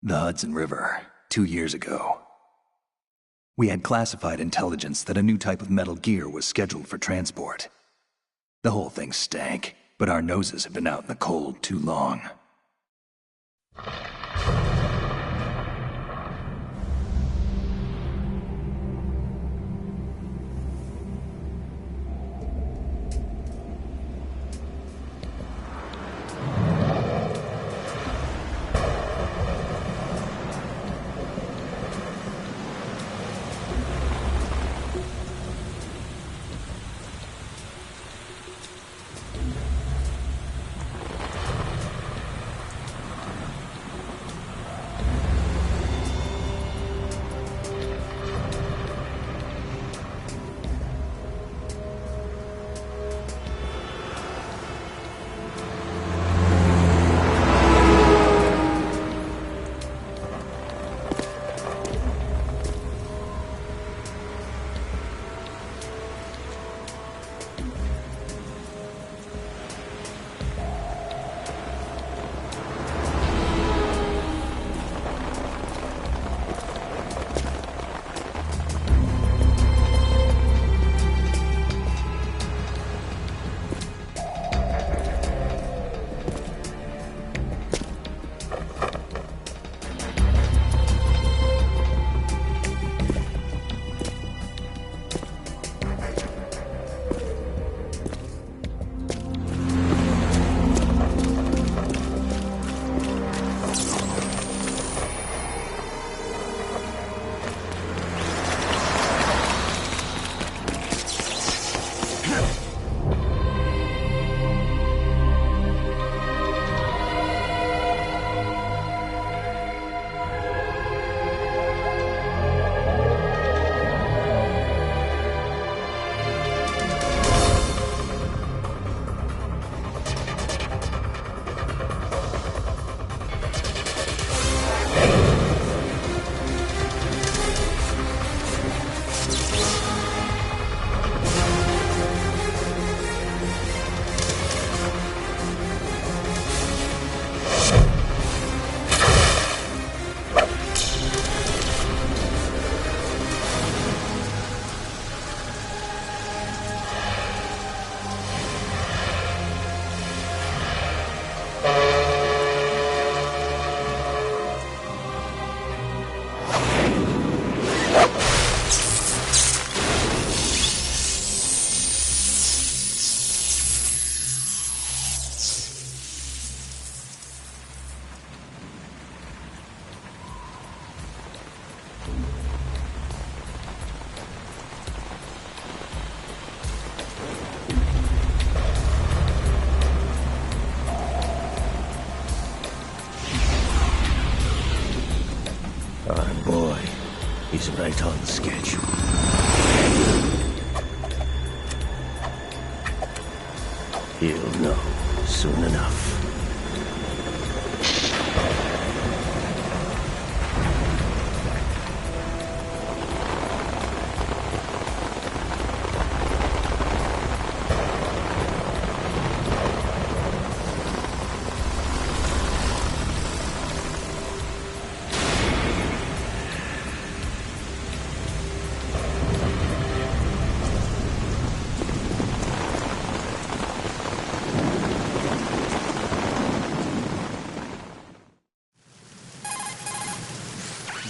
The Hudson River, 2 years ago. We had classified intelligence that a new type of metal gear was scheduled for transport. The whole thing stank, but our noses have been out in the cold too long. Our boy, he's right on schedule. He'll know soon enough.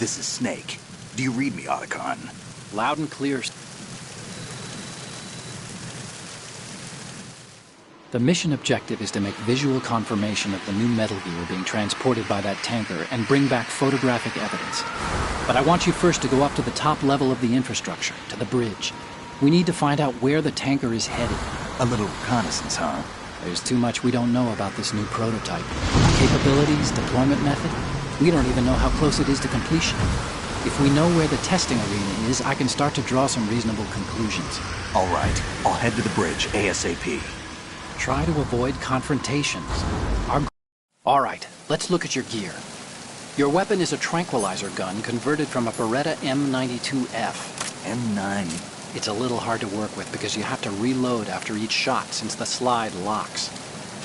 This is Snake. Do you read me, Otacon? Loud and clear. The mission objective is to make visual confirmation of the new Metal Gear being transported by that tanker and bring back photographic evidence. But I want you first to go up to the top level of the infrastructure, to the bridge. We need to find out where the tanker is headed. A little reconnaissance, huh? There's too much we don't know about this new prototype. Capabilities, deployment method. We don't even know how close it is to completion. If we know where the testing arena is, I can start to draw some reasonable conclusions. All right, I'll head to the bridge ASAP. Try to avoid confrontations. All right, let's look at your gear. Your weapon is a tranquilizer gun converted from a Beretta M92F. M9. It's a little hard to work with because you have to reload after each shot since the slide locks.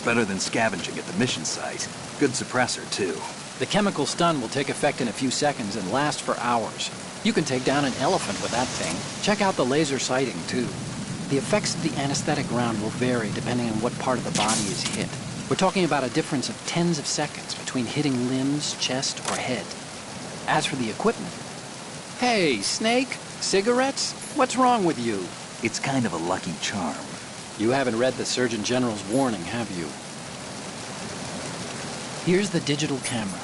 Better than scavenging at the mission site. Good suppressor, too. The chemical stun will take effect in a few seconds and last for hours. You can take down an elephant with that thing. Check out the laser sighting, too. The effects of the anesthetic round will vary depending on what part of the body is hit. We're talking about a difference of tens of seconds between hitting limbs, chest, or head. As for the equipment... Hey, Snake? Cigarettes? What's wrong with you? It's kind of a lucky charm. You haven't read the Surgeon General's warning, have you? Here's the digital camera.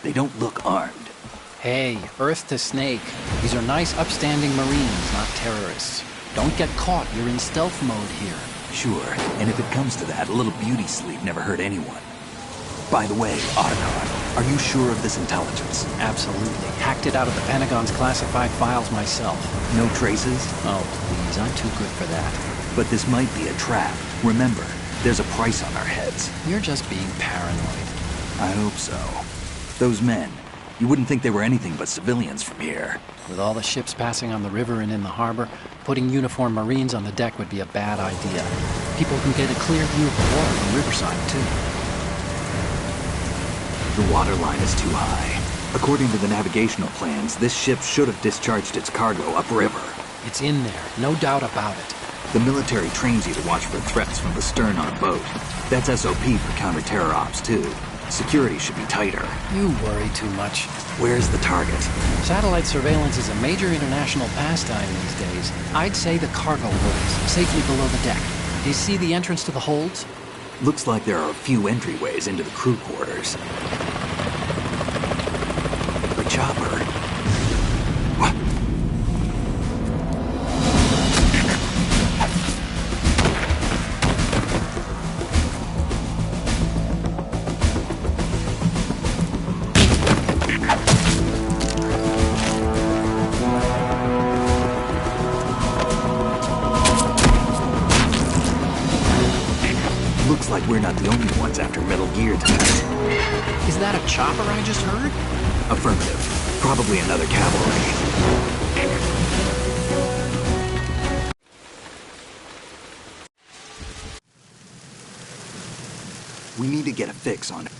They don't look armed. Hey, Earth to Snake. These are nice, upstanding Marines, not terrorists. Don't get caught. You're in stealth mode here. Sure, and if it comes to that, a little beauty sleep never hurt anyone. By the way, Otacon, are you sure of this intelligence? Absolutely. Hacked it out of the Pentagon's classified files myself. No traces? Oh, please. I'm too good for that. But this might be a trap. Remember, there's a price on our heads. You're just being paranoid. I hope so. Those men, you wouldn't think they were anything but civilians from here. With all the ships passing on the river and in the harbor, putting uniformed Marines on the deck would be a bad idea. People can get a clear view of the water from Riverside, too. The water line is too high. According to the navigational plans, this ship should have discharged its cargo upriver. It's in there, no doubt about it. The military trains you to watch for threats from the stern on boat. That's SOP for counter-terror ops, too. Security should be tighter. You worry too much. Where's the target? Satellite surveillance is a major international pastime these days. I'd say the cargo holds, safely below the deck. Do you see the entrance to the holds? Looks like there are a few entryways into the crew quarters. The chopper. What? Looks like we're not the only ones after Metal Gear tonight. Is that a chopper I just heard? Affirmative. Probably another cavalry. We need to get a fix on it.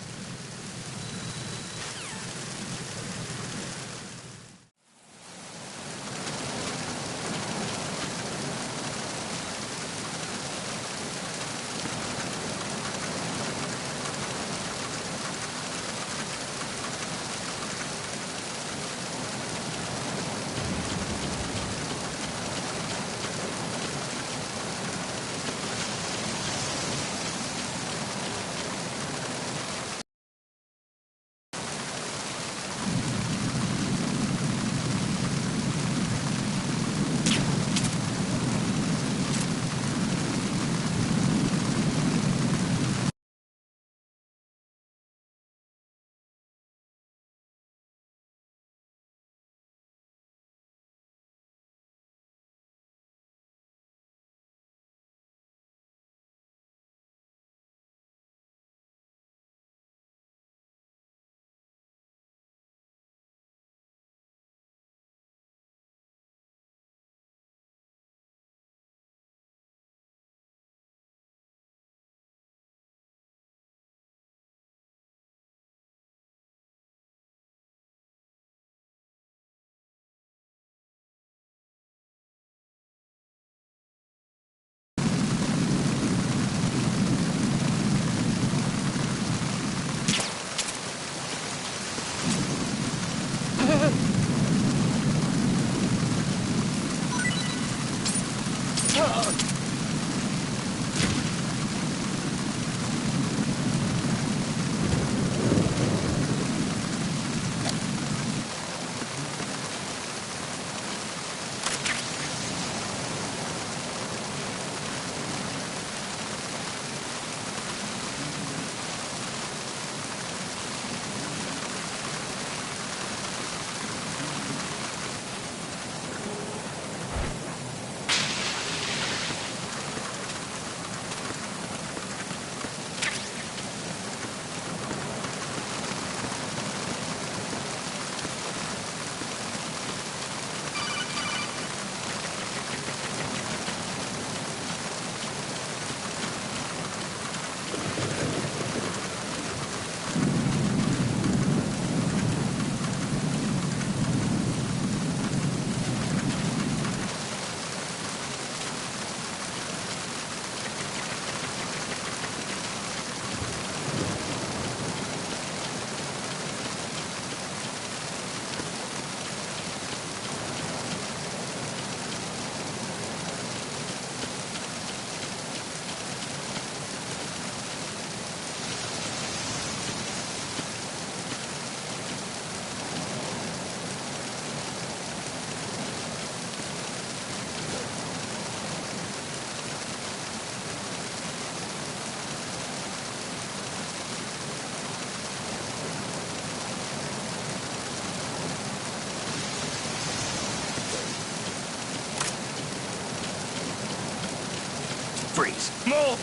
Freeze. Move!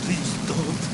Please don't.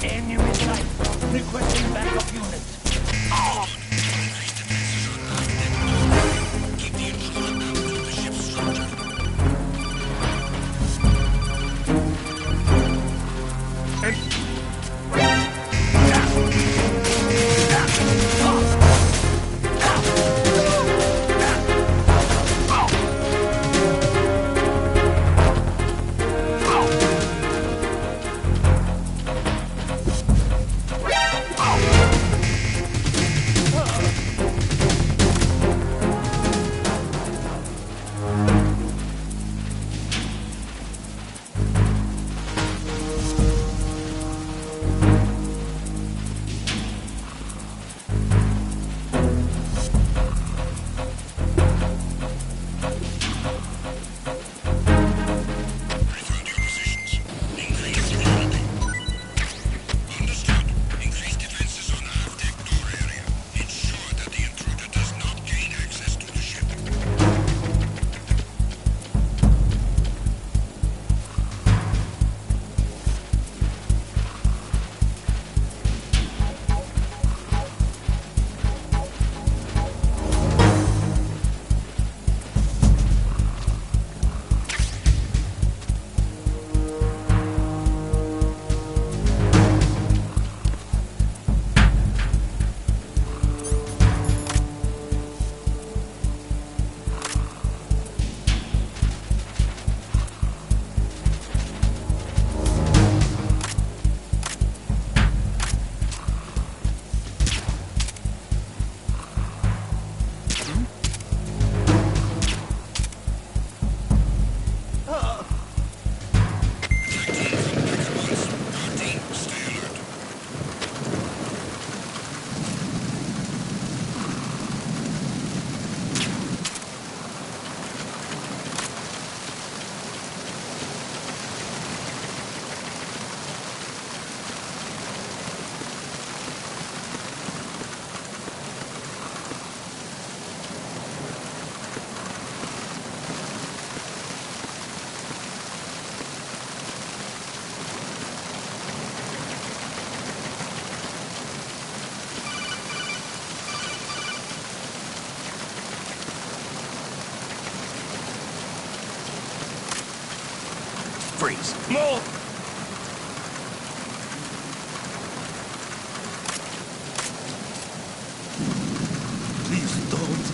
Enemy sight. Requesting backup unit. Keep the intruder out of the ship's structure. Freeze. Move! Please don't.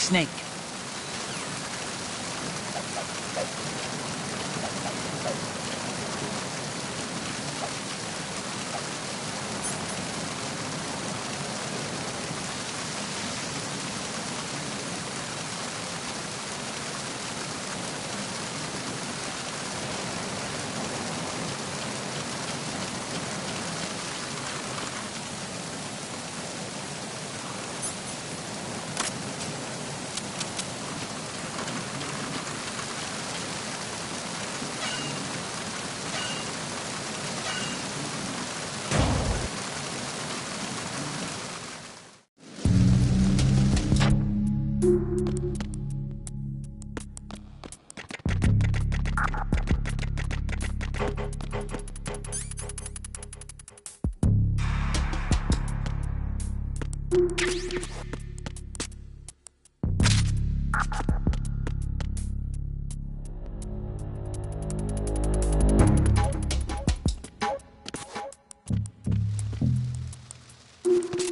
snake.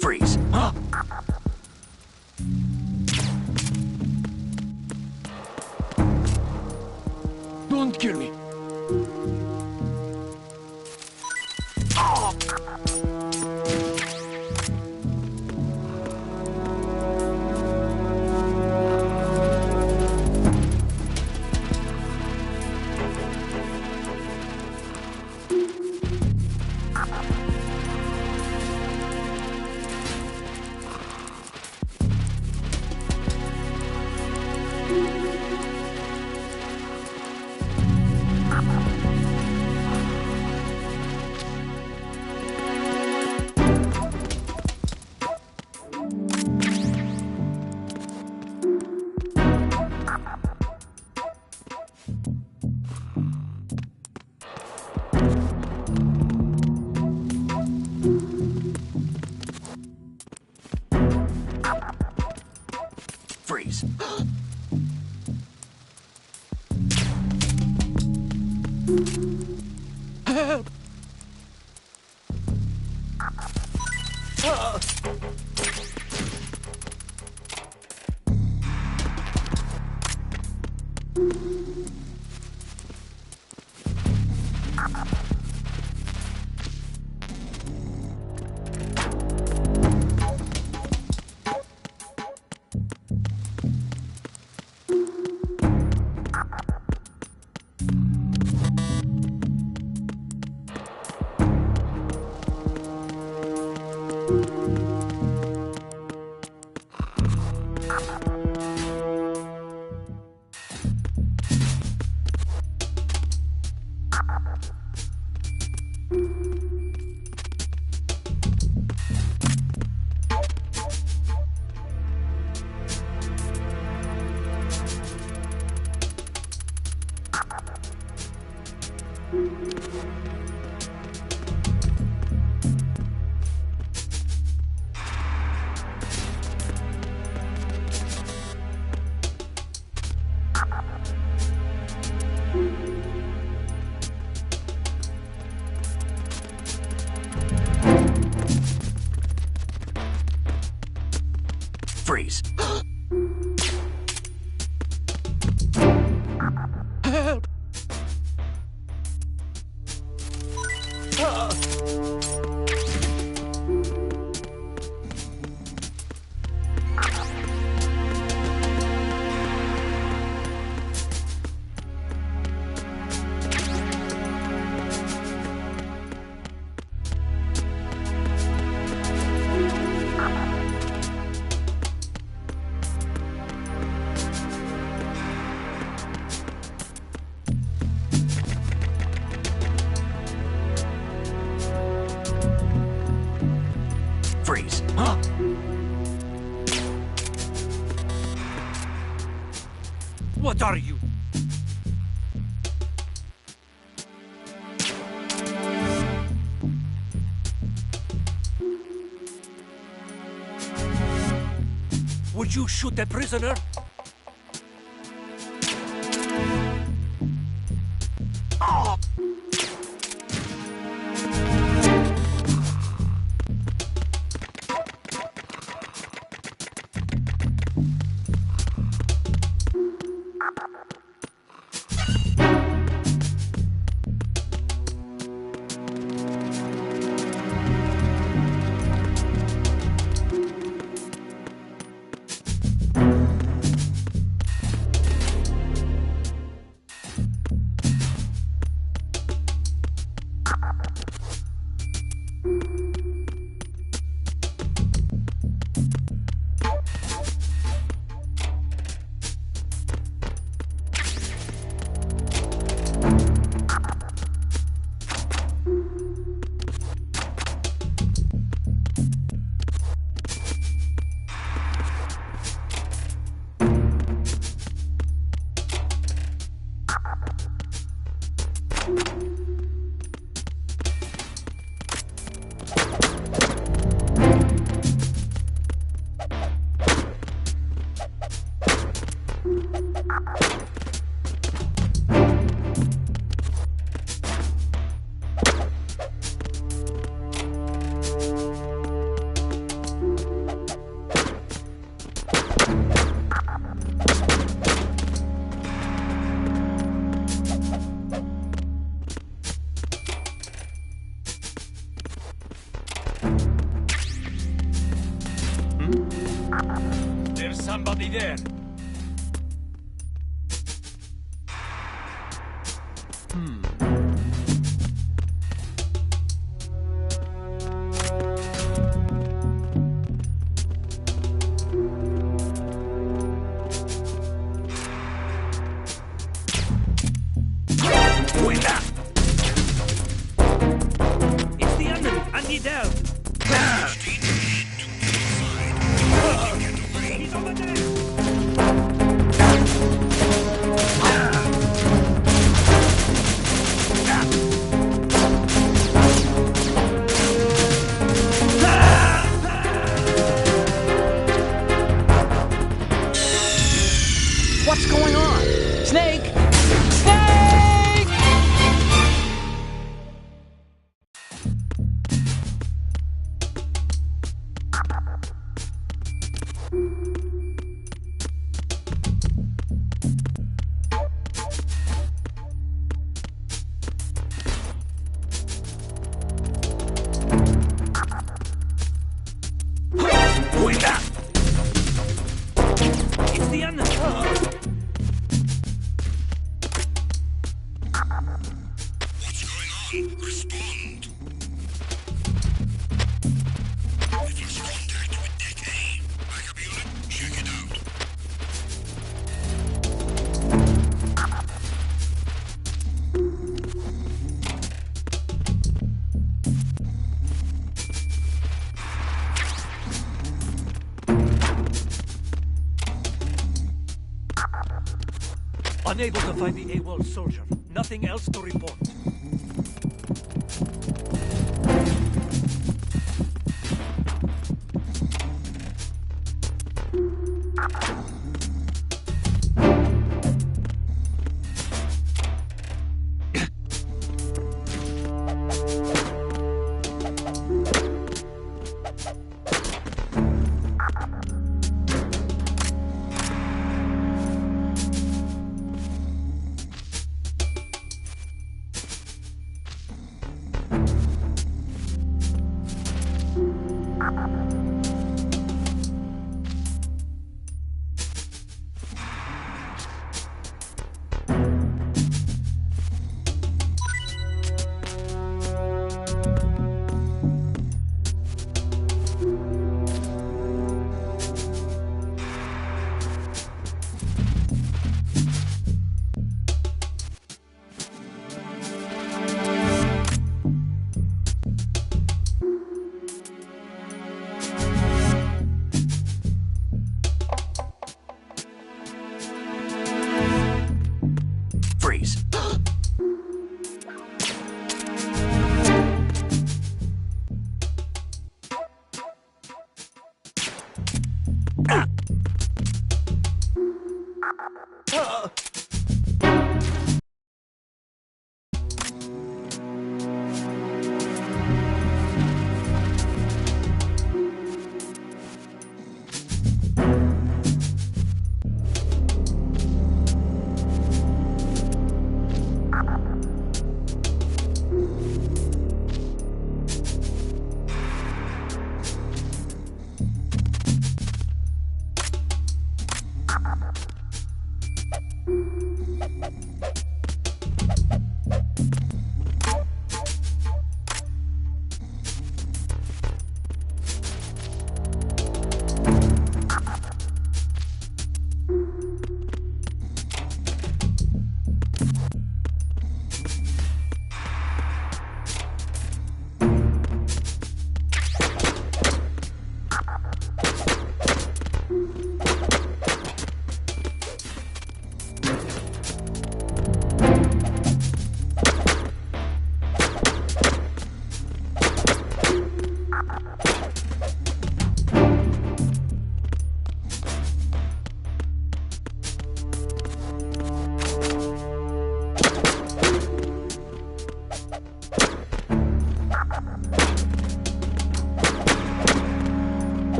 Freeze. Huh? Don't kill me. Freeze. Help! Freeze. Help! Freeze. Huh? What are you? Would you shoot a prisoner? There's somebody there. It's the enemy. I need help. He's over there. What's going on? Snake! Snake! It's the enemy. What's going on? Respond. We've lost contact with Deck A. Backup unit, check it out. Unable to find the AWOL soldier. Nothing else to report.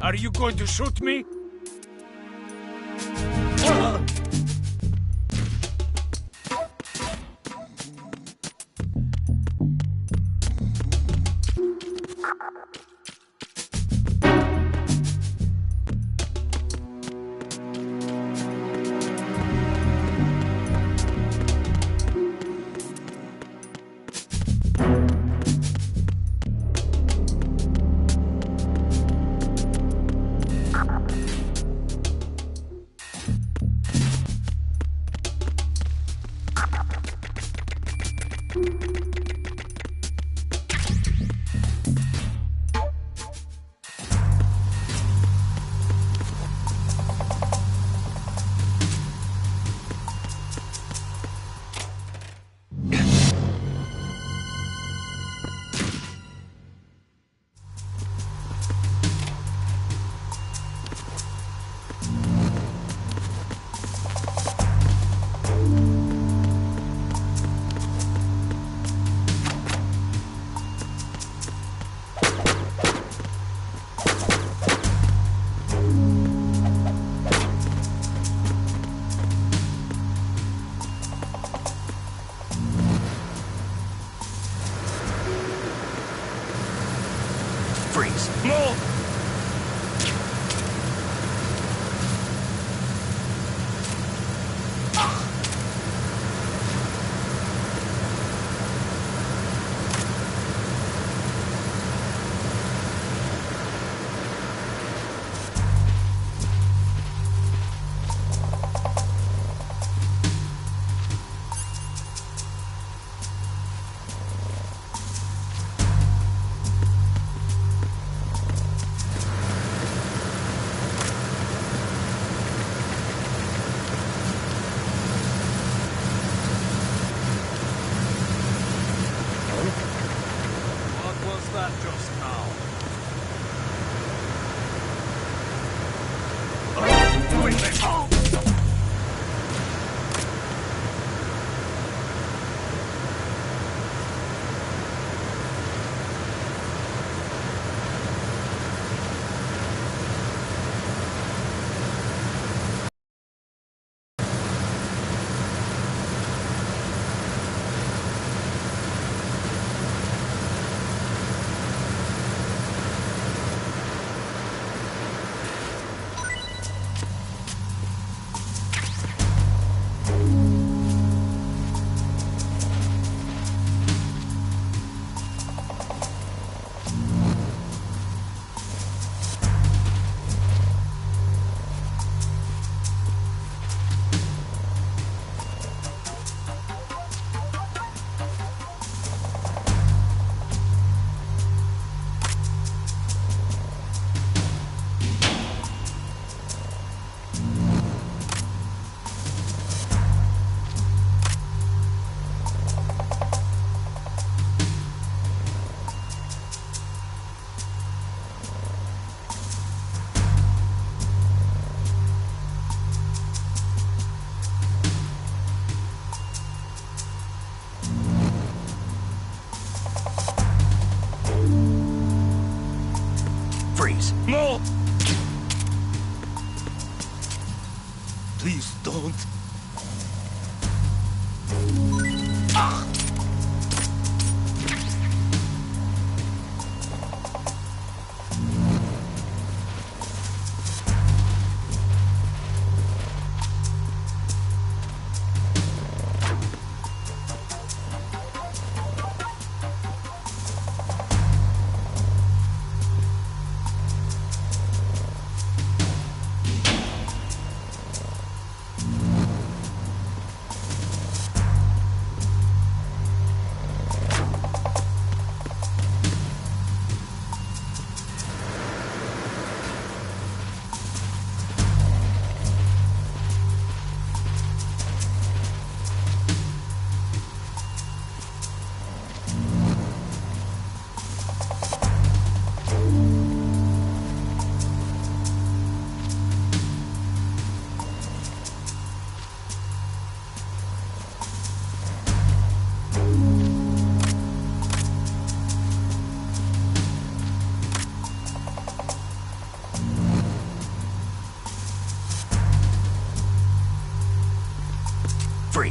Are you going to shoot me? Freeze. No! What was that just now? Wait there! Freeze. No! Please don't.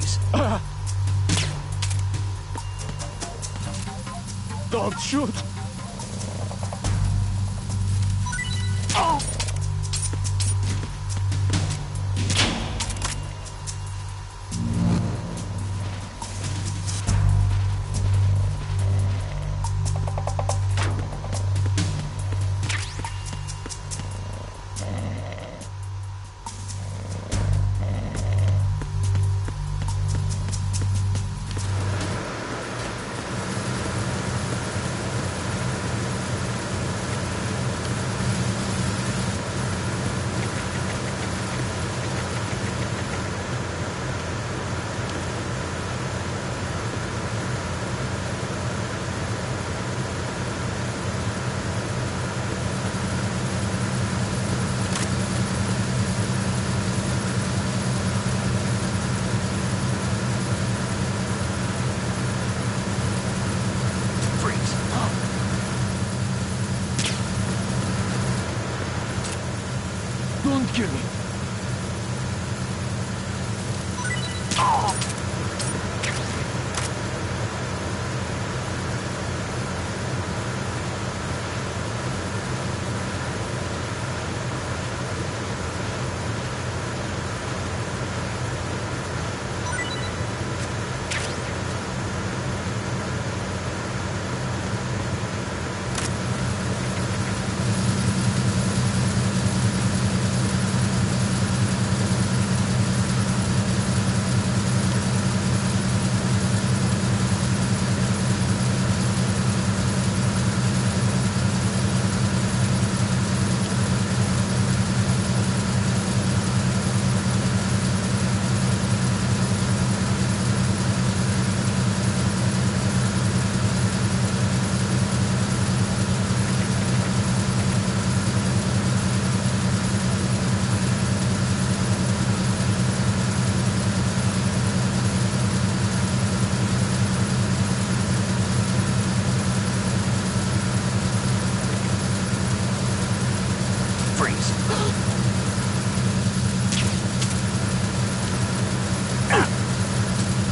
Freeze! Don't shoot! Don't kill me.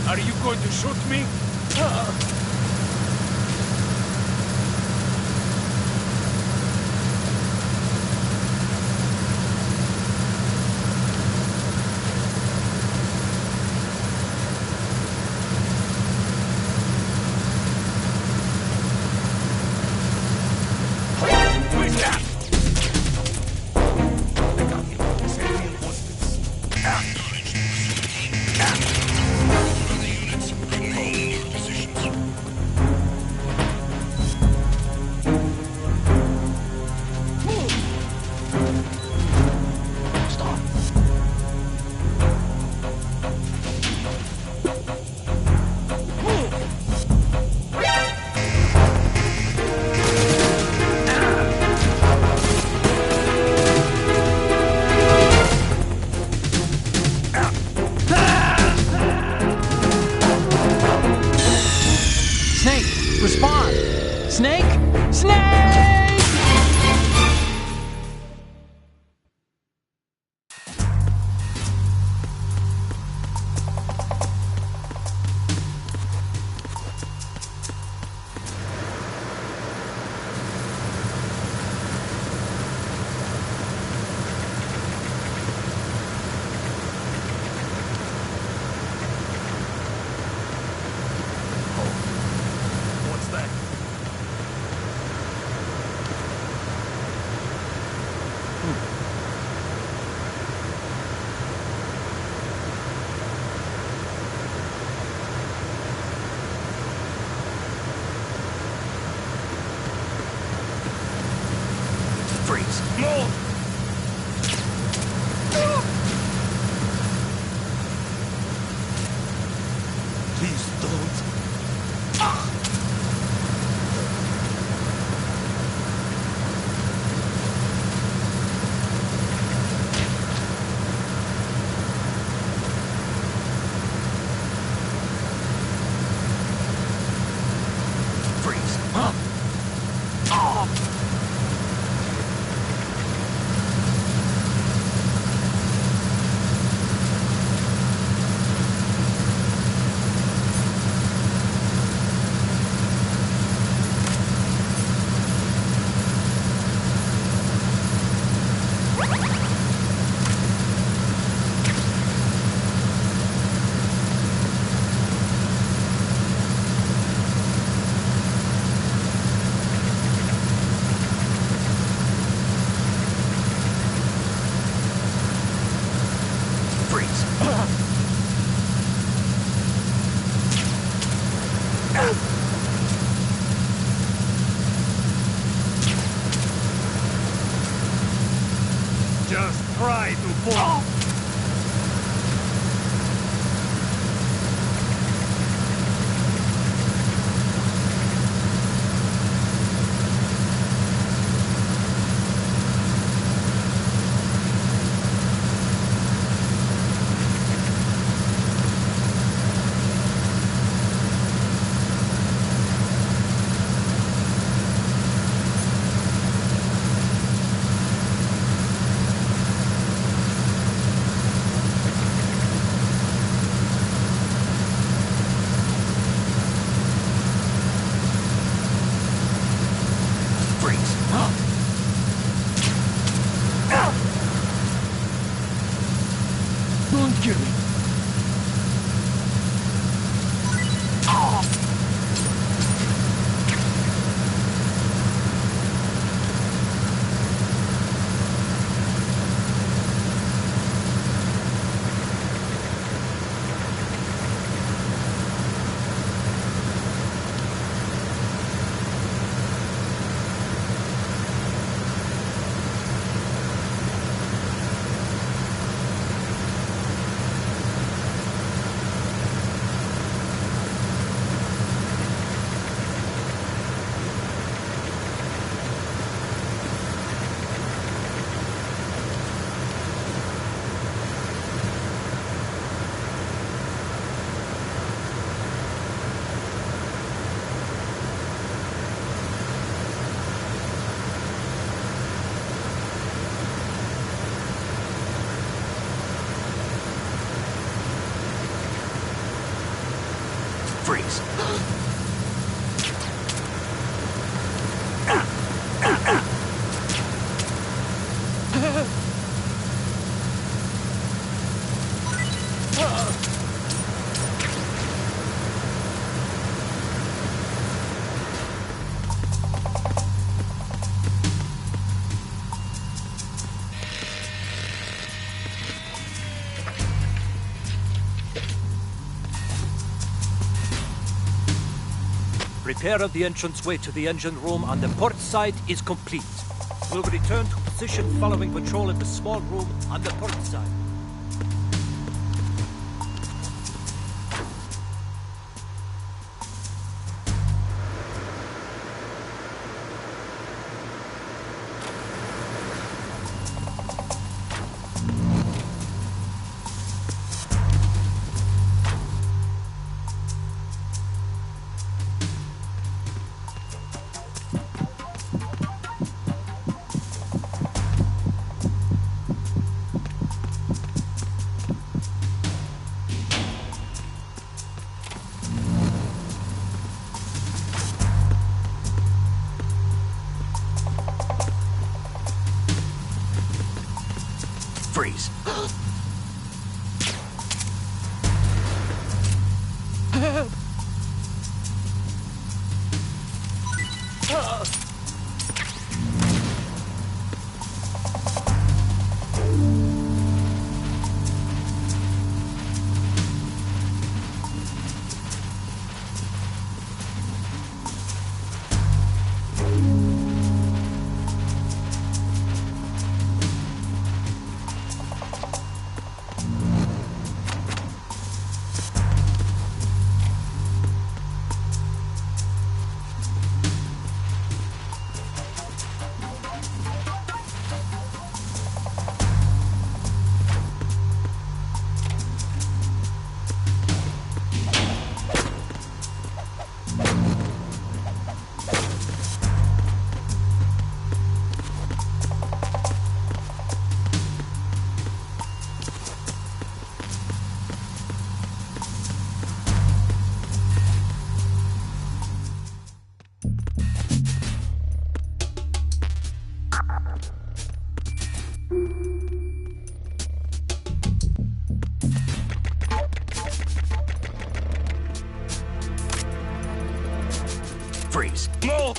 Are you going to shoot me? Respond! Snake? Snake! Freeze! More! Please don't. Freeze! Huh? cry to fall. Don't kill me. Freeze. Repair of the entranceway to the engine room on the port side is complete. We'll return to position following patrol in the small room on the port side. Freeze. Freeze. No!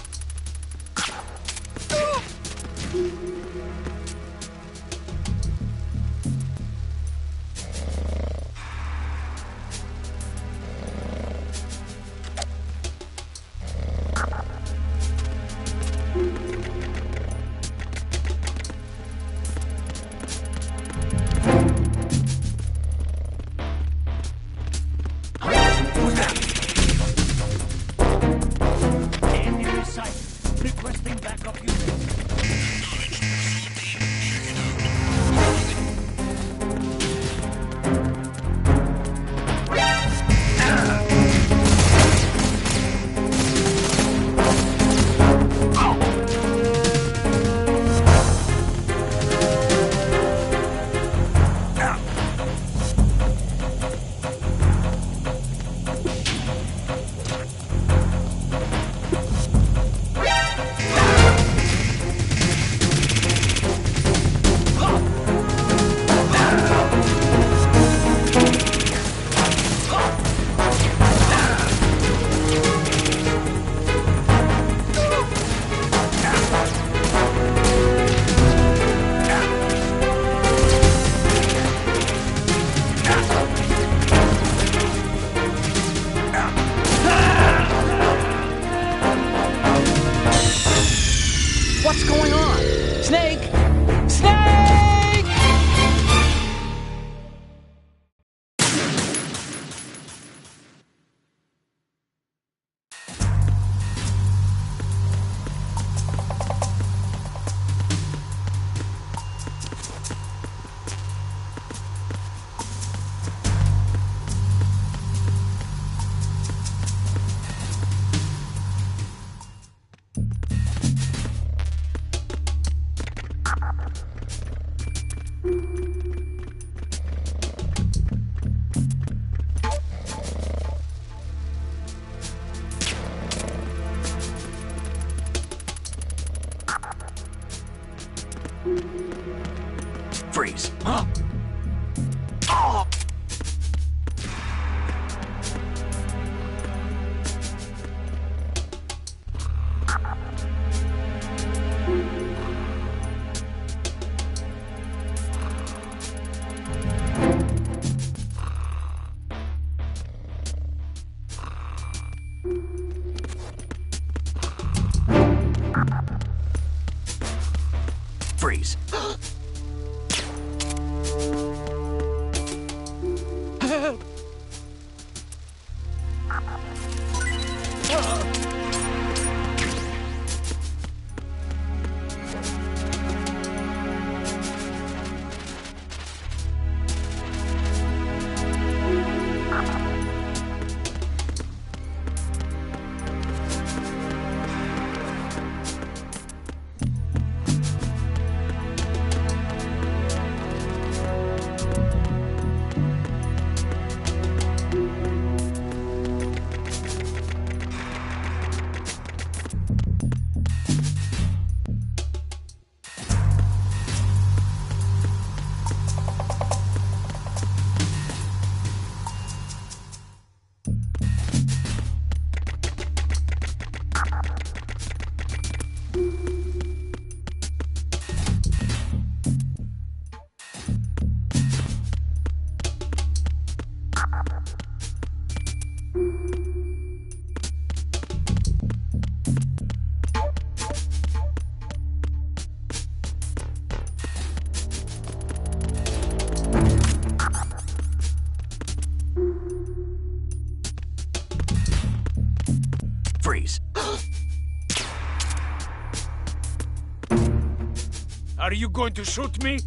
What's going on? Snake! Snake! Freeze. Huh? Freeze. Freeze. Are you going to shoot me?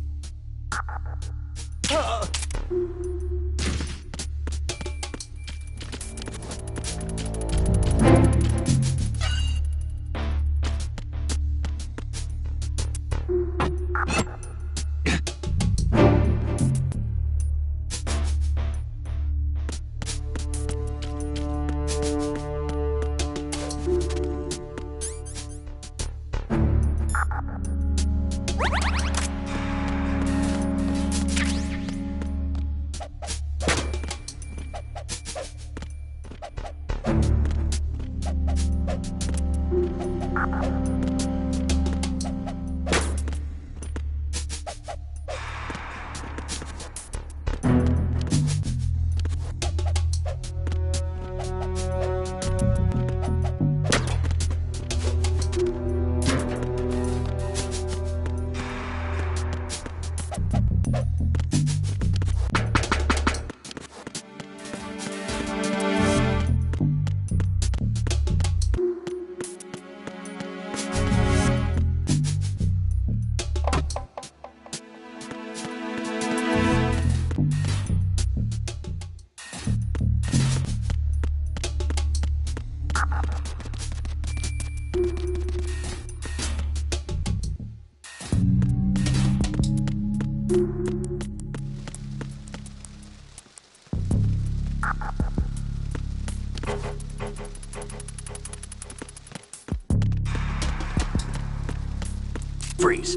Freeze.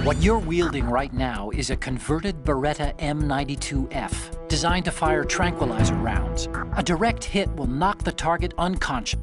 What you're wielding right now is a converted Beretta M92F, designed to fire tranquilizer rounds. A direct hit will knock the target unconscious.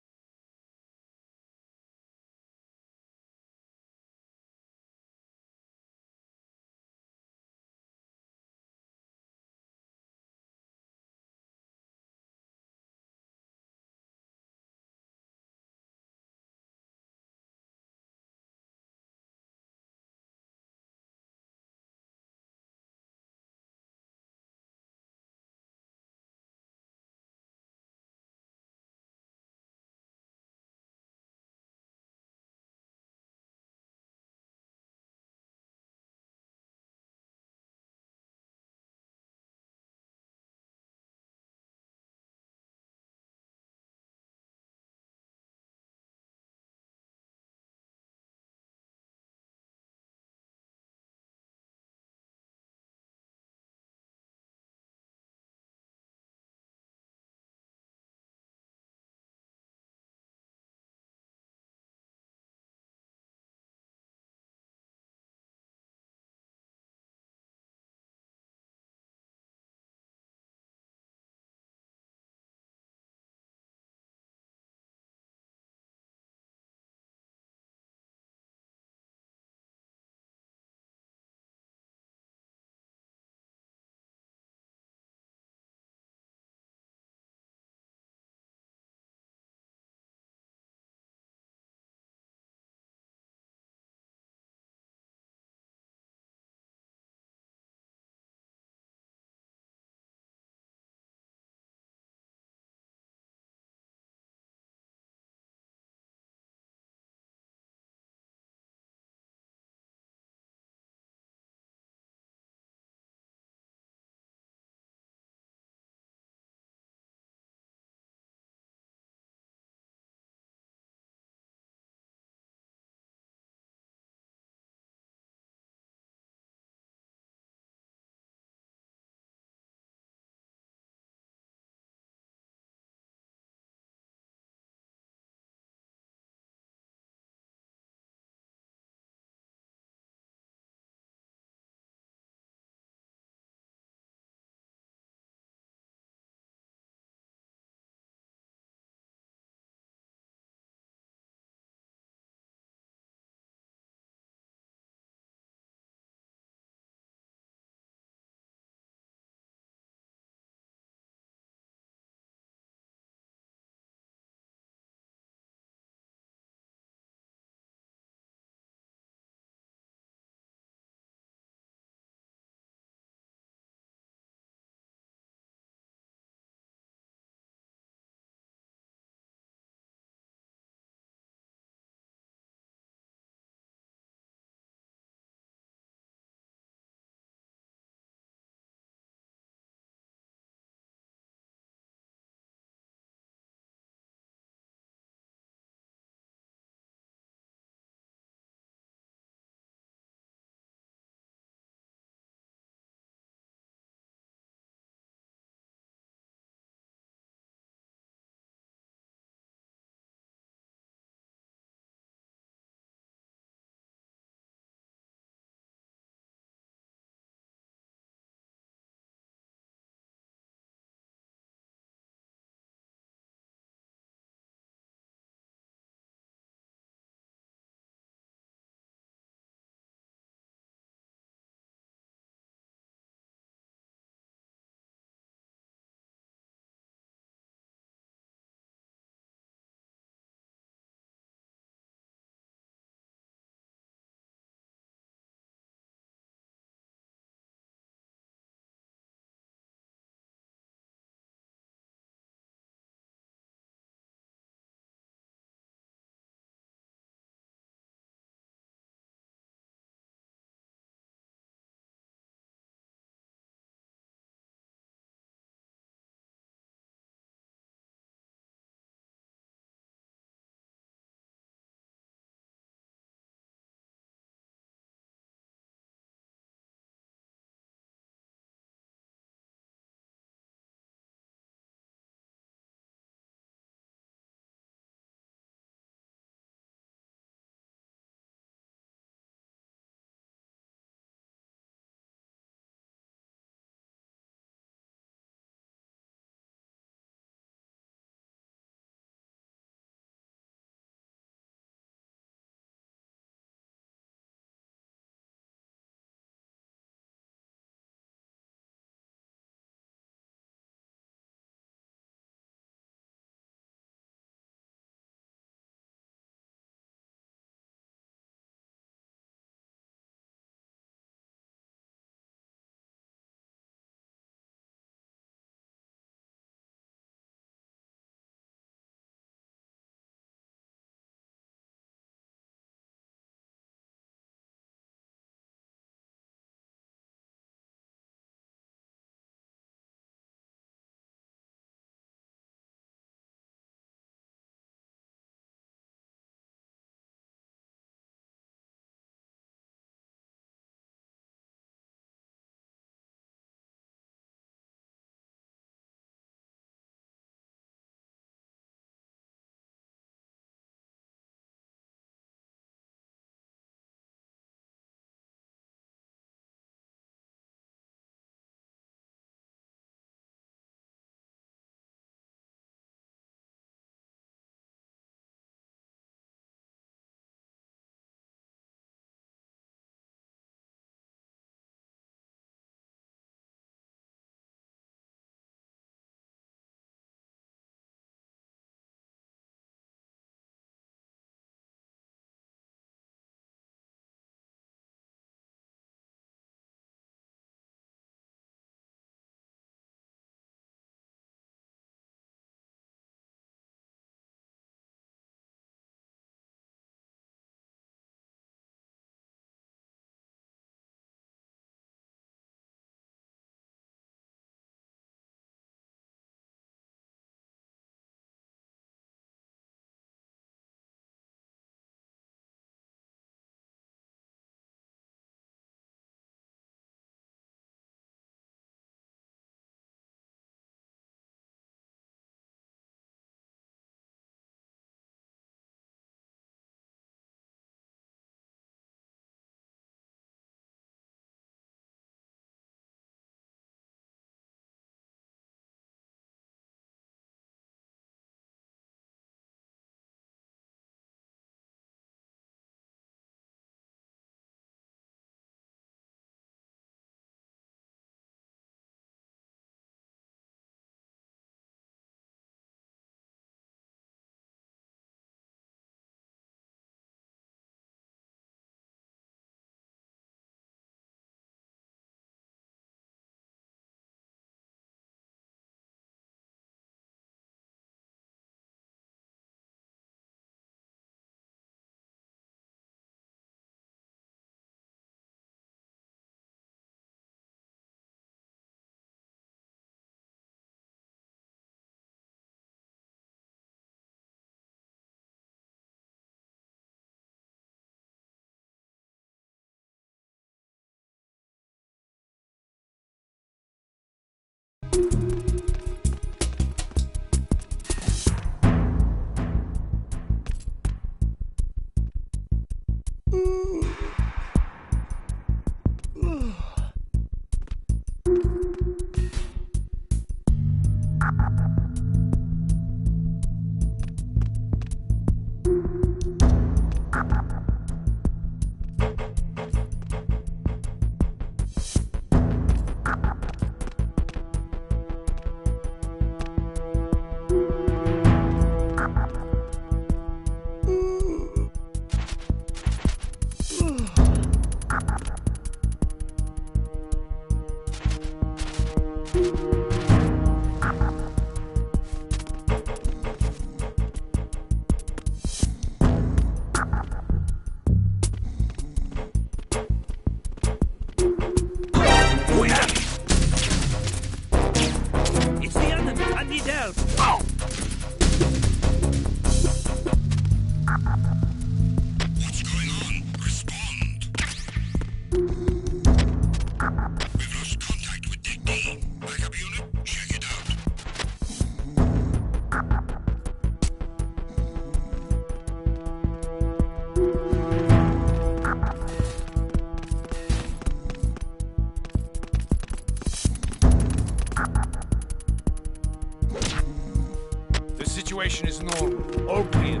condition is normal. All clear.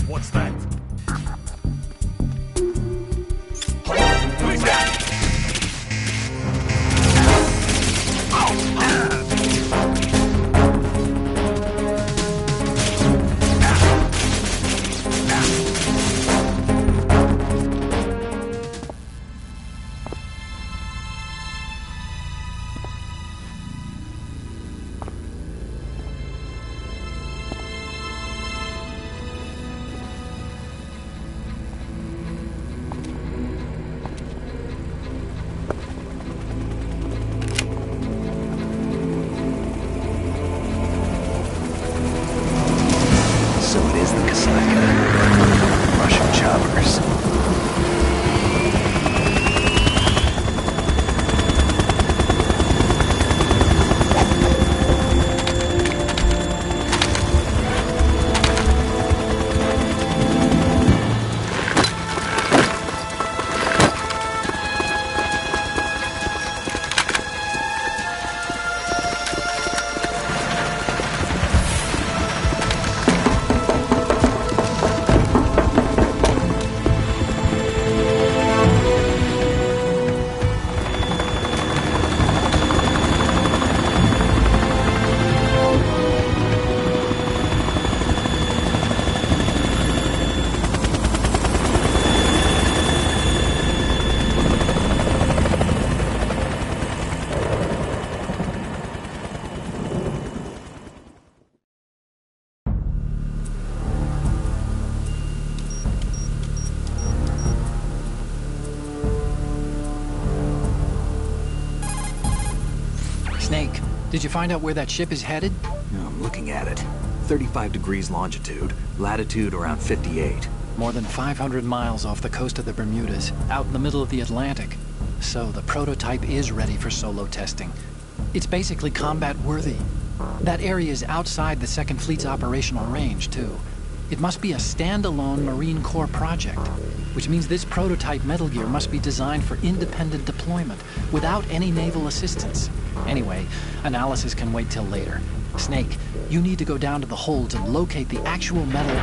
What's that? Russian choppers. Snake, did you find out where that ship is headed? I'm looking at it. 35 degrees longitude, latitude around 58. More than 500 miles off the coast of the Bermudas, out in the middle of the Atlantic. So the prototype is ready for solo testing. It's basically combat worthy. That area is outside the Second Fleet's operational range, too. It must be a standalone Marine Corps project, which means this prototype Metal Gear must be designed for independent deployment, without any naval assistance. Anyway, analysis can wait till later. Snake, you need to go down to the holds and locate the actual metal...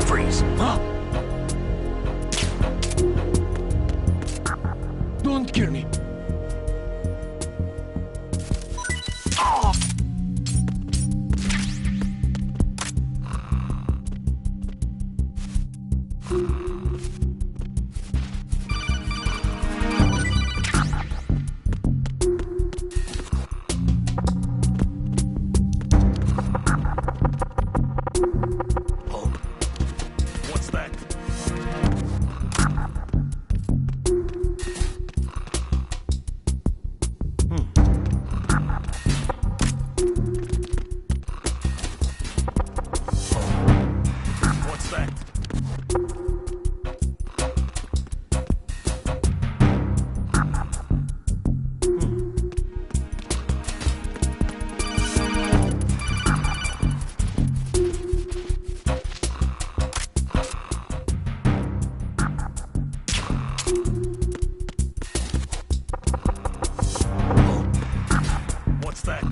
Freeze. Don't kill me. What's that? What's that? What's that?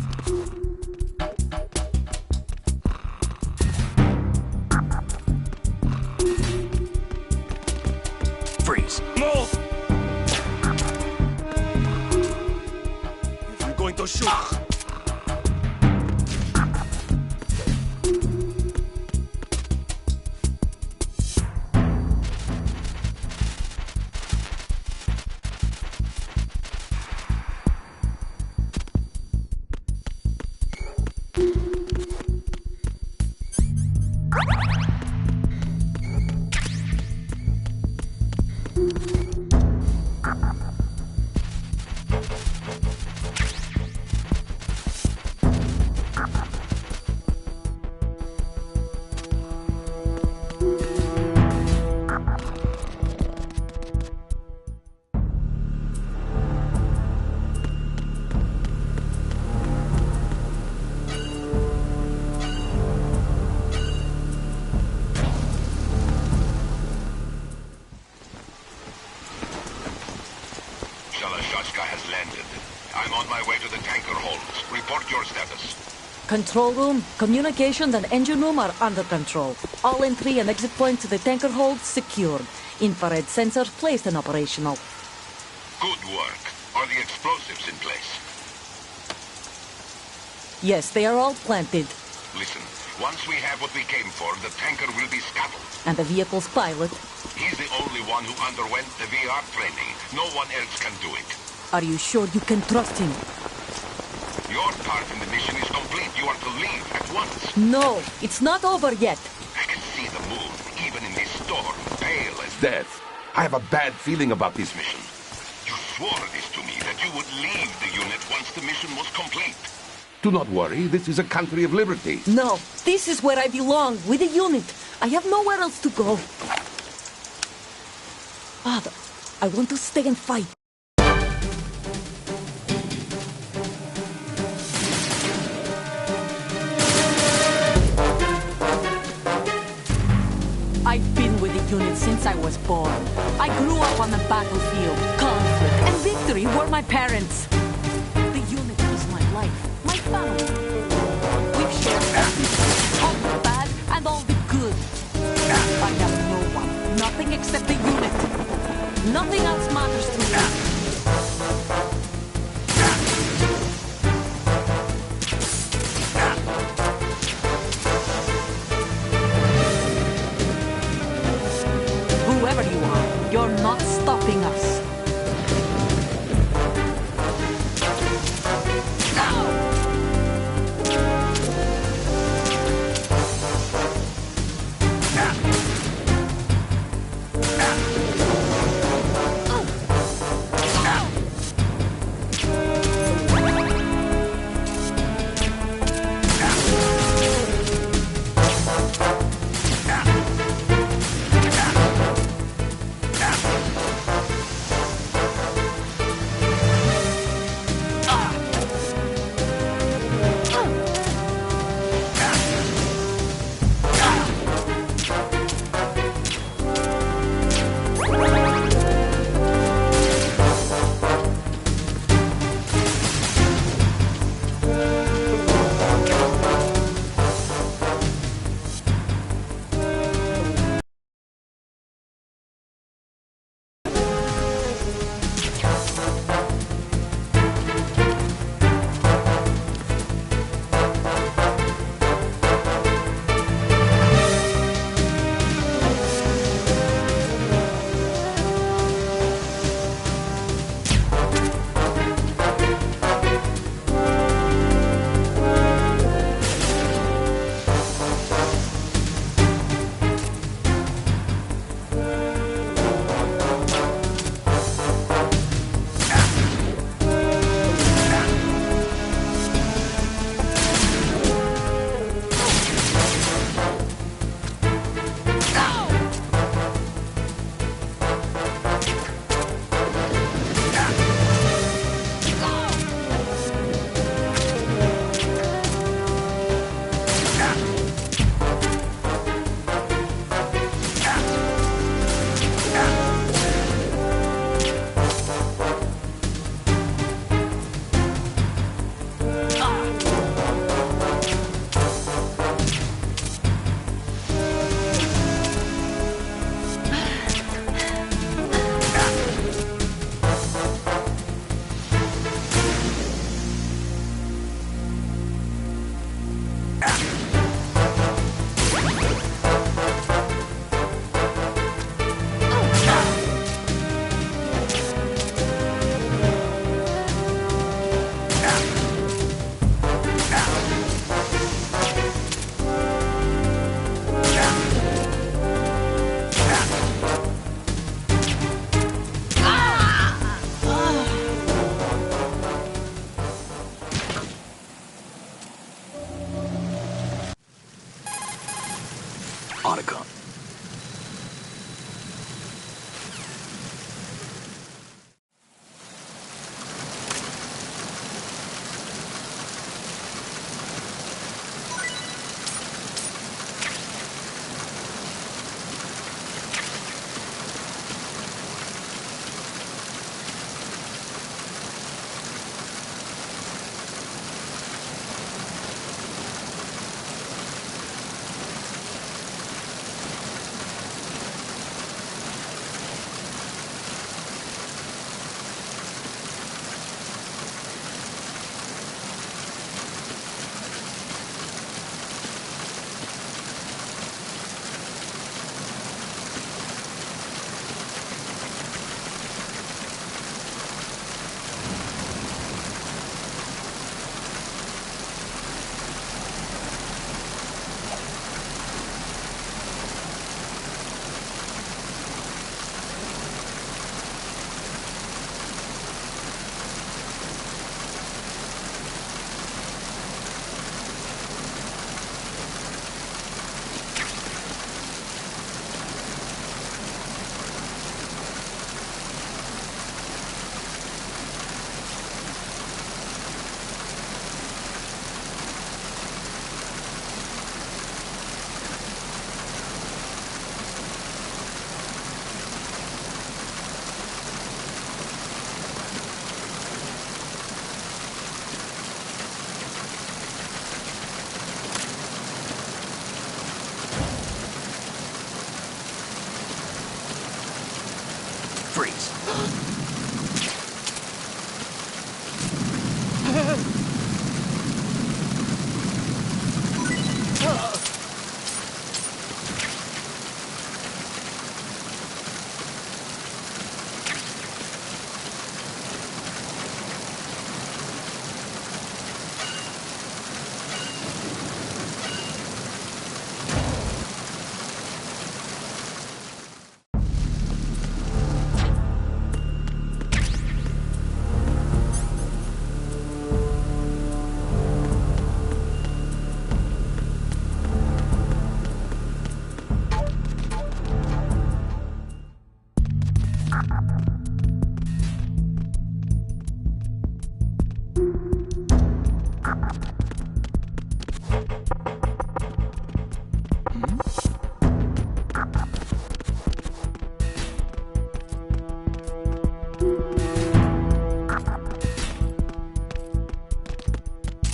Freeze. Move! If you're going to shoot, Shalashashka has landed. I'm on my way to the tanker holds. Report your status. Control room, communications and engine room are under control. All entry and exit points to the tanker hold secured. Infrared sensors placed and operational. Good work. Are the explosives in place? Yes, they are all planted. Listen, once we have what we came for, the tanker will be scuttled. And the vehicle's pilot. He's the only one who underwent the VR training. No one else can do it. Are you sure you can trust him? Your part in the mission is complete. You are to leave at once. No, it's not over yet. I can see the moon, even in this storm, pale as Death. I have a bad feeling about this mission. you swore this to me, that you would leave the unit once the mission was complete. Do not worry, this is a country of liberty. No, this is where I belong, with the unit. I have nowhere else to go. Father, I want to stay and fight. I've been with the unit since I was born. I grew up on the battlefield. Conflict and victory were my parents. The unit is my life, my family. We've shared everything, all the bad and all the good. I have no one, nothing except the unit. Nothing else matters to me. Whoever you are, you're not stopping us. Freeze.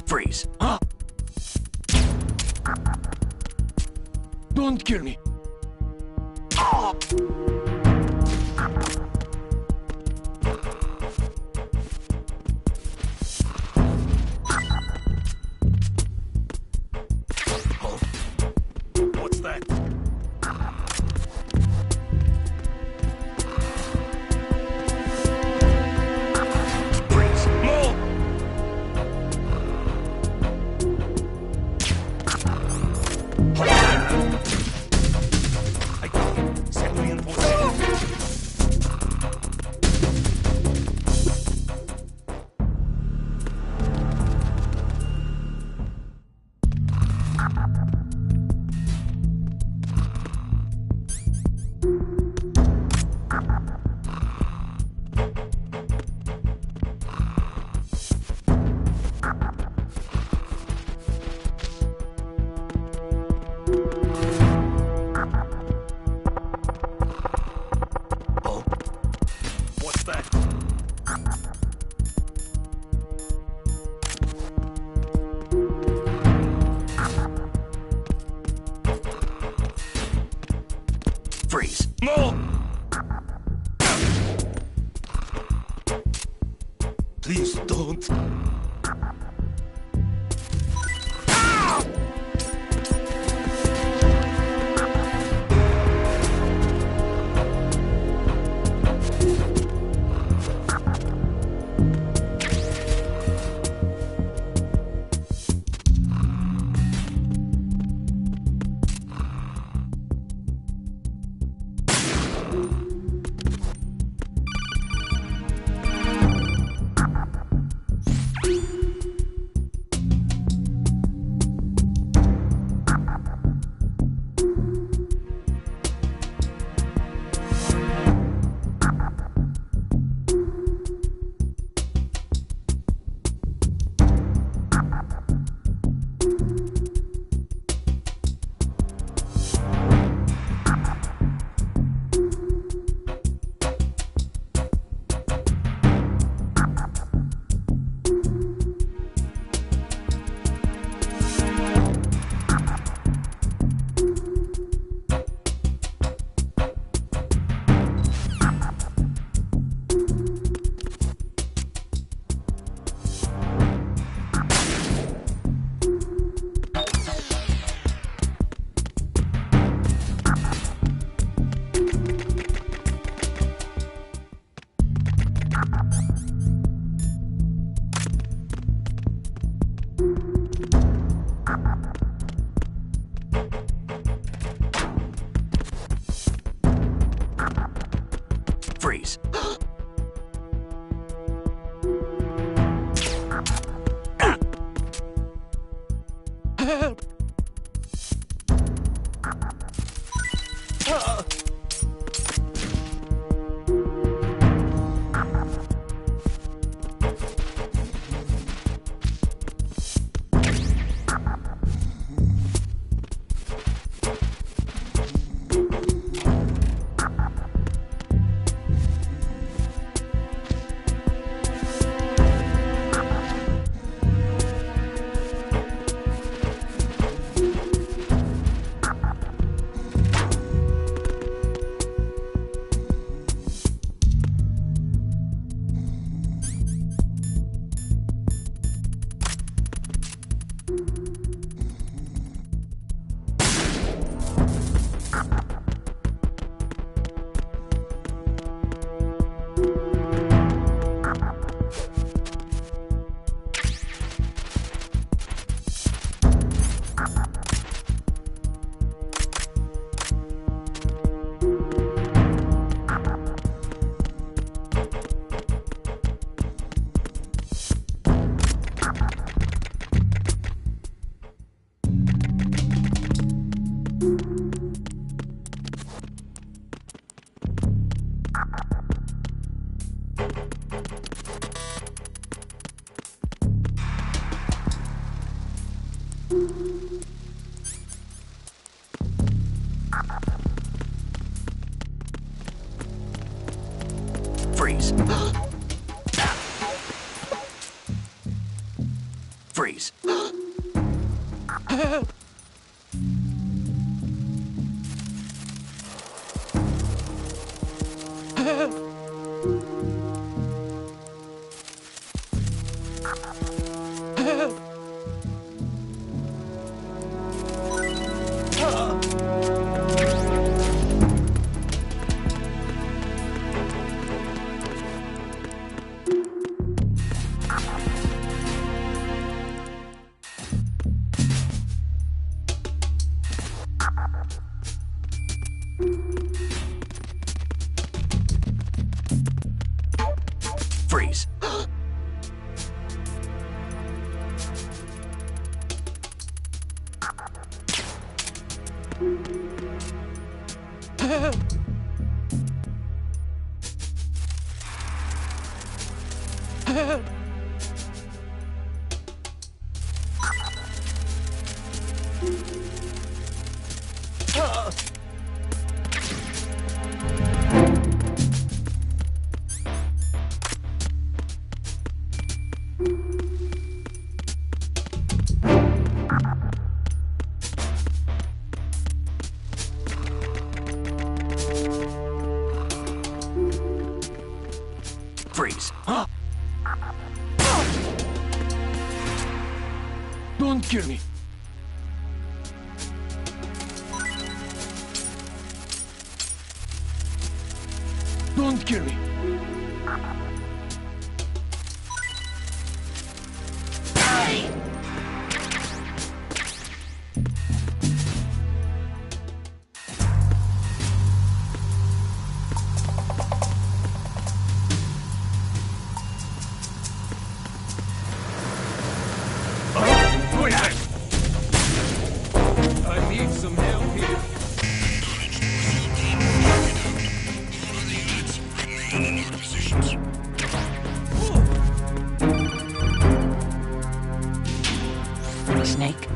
Freeze. Huh? Don't kill me. What's that? Freeze. No! I got him. Send reinforcements. What's that? Freeze. No! Please don't. Freeze. Help! Freeze. Freeze. Help! Help! Help! Freeze. Help! Help! Freeze. Don't kill me. Don't kill me. I need some help here. Snake?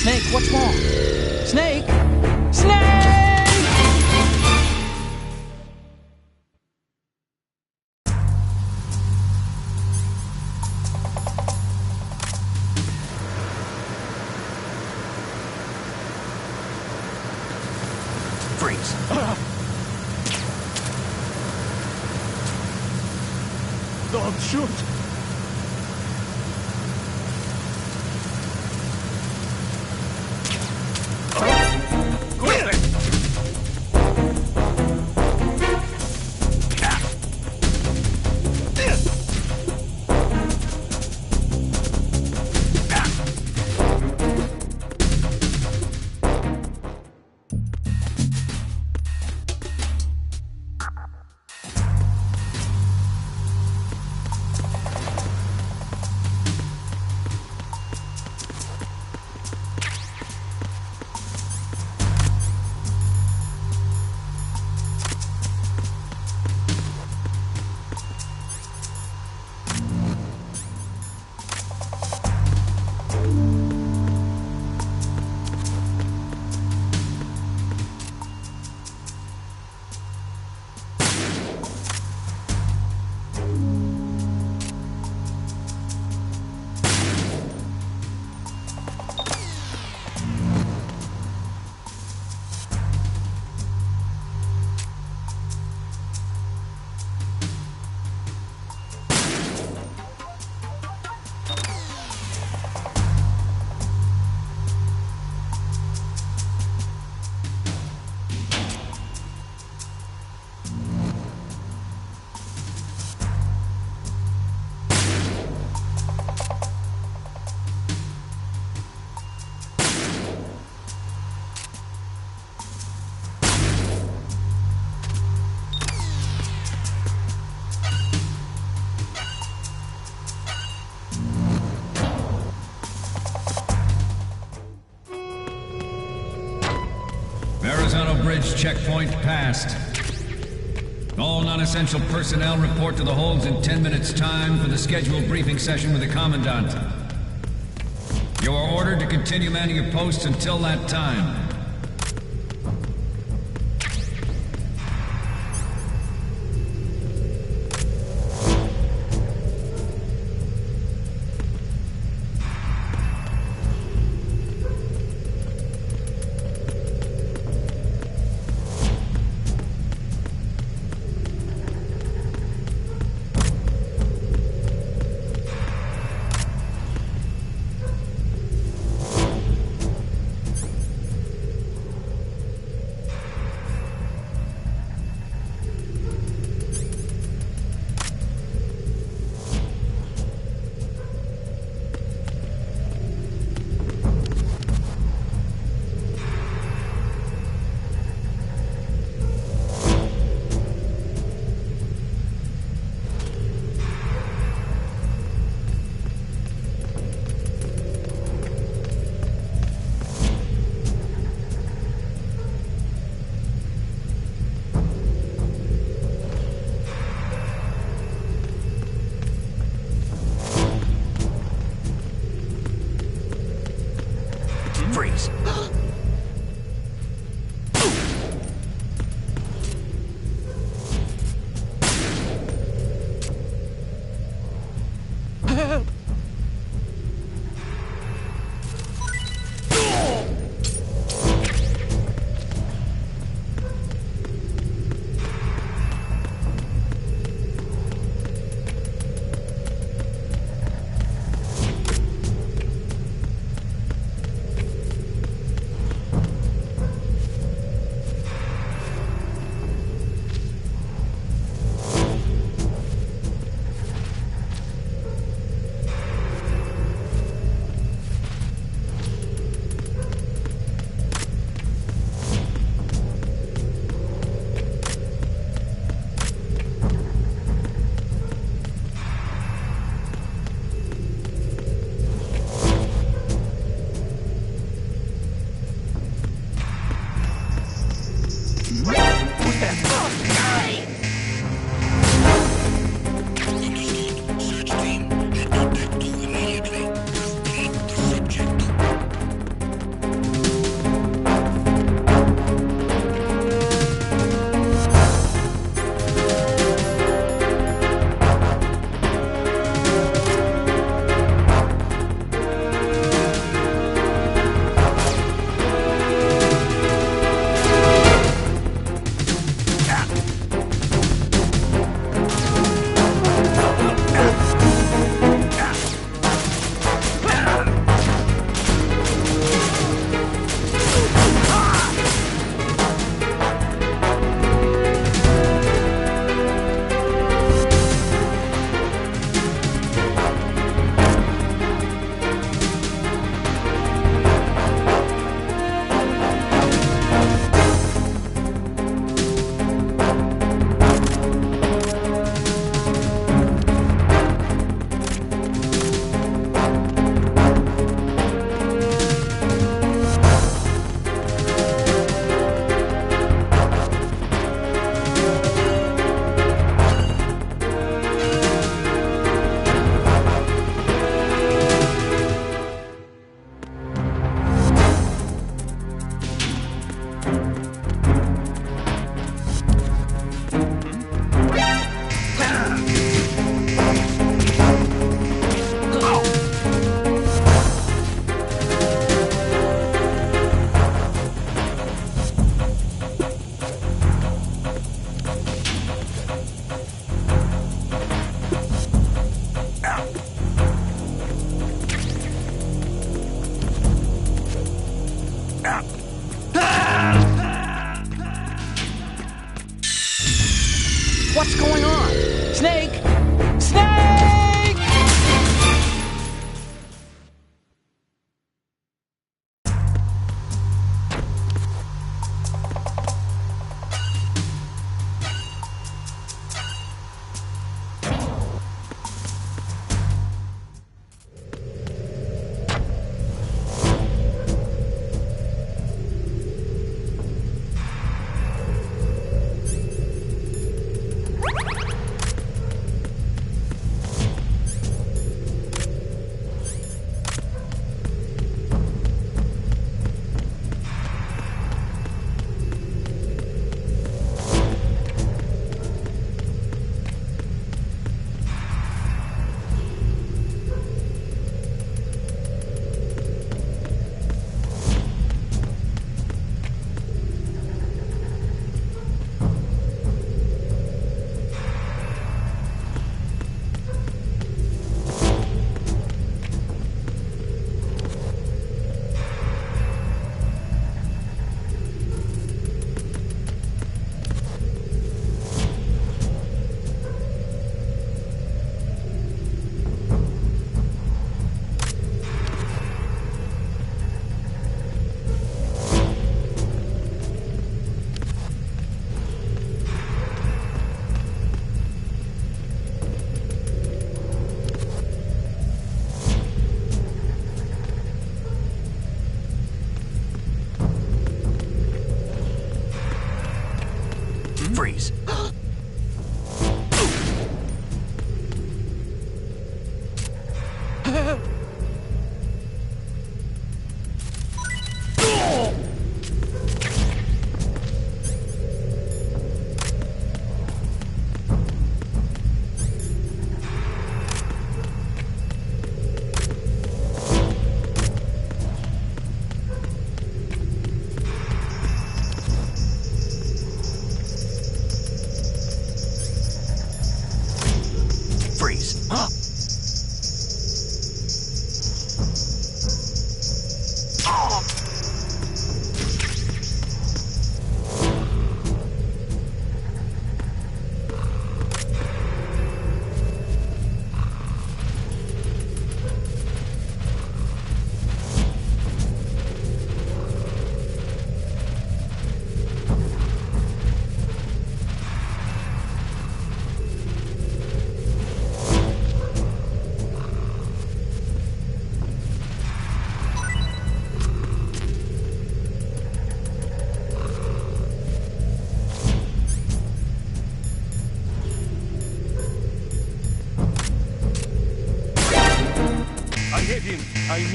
Snake, what's wrong? Snake! Snake! Freeze. Don't shoot. Verrazano Bridge checkpoint passed. All non-essential personnel report to the holds in 10 minutes' time for the scheduled briefing session with the Commandant. You are ordered to continue manning your posts until that time. Freeze.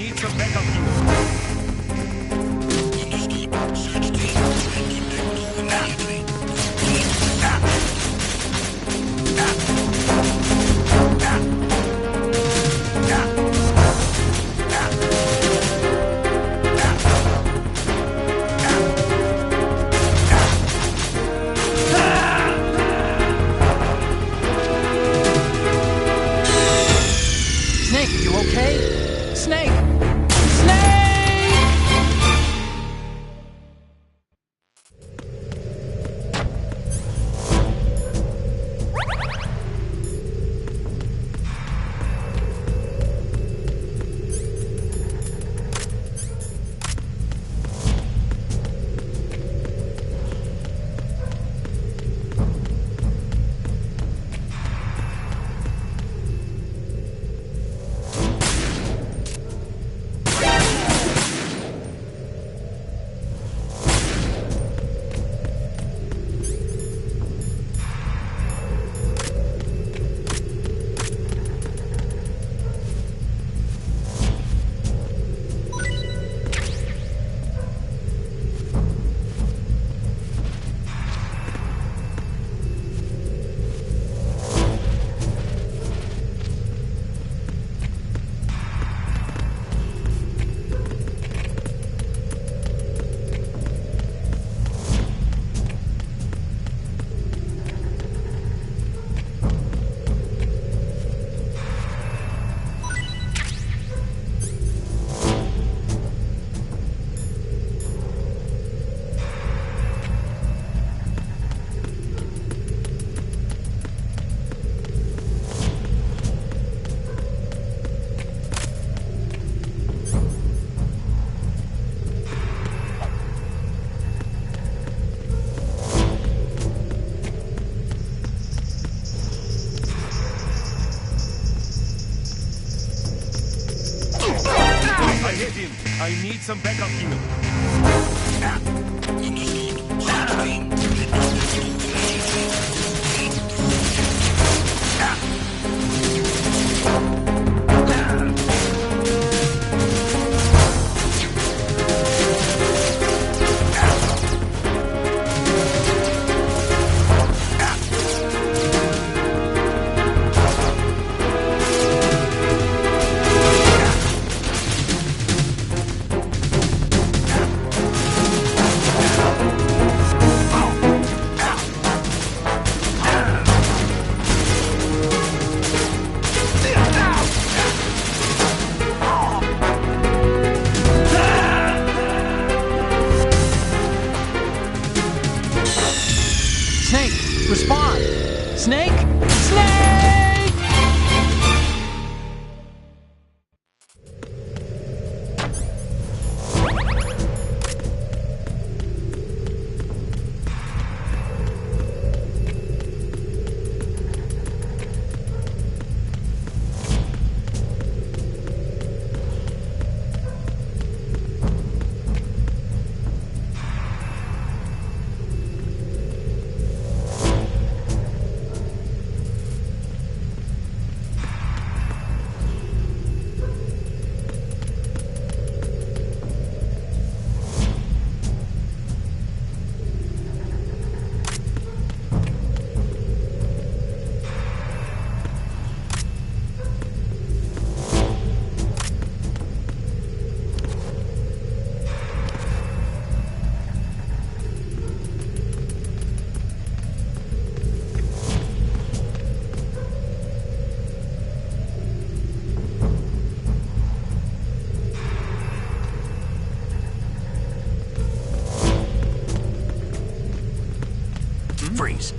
need some backup here. Snake, you okay? Snake! Snake! I hit him. I need some backup here. Snake, respond! Snake! Snake! Freeze.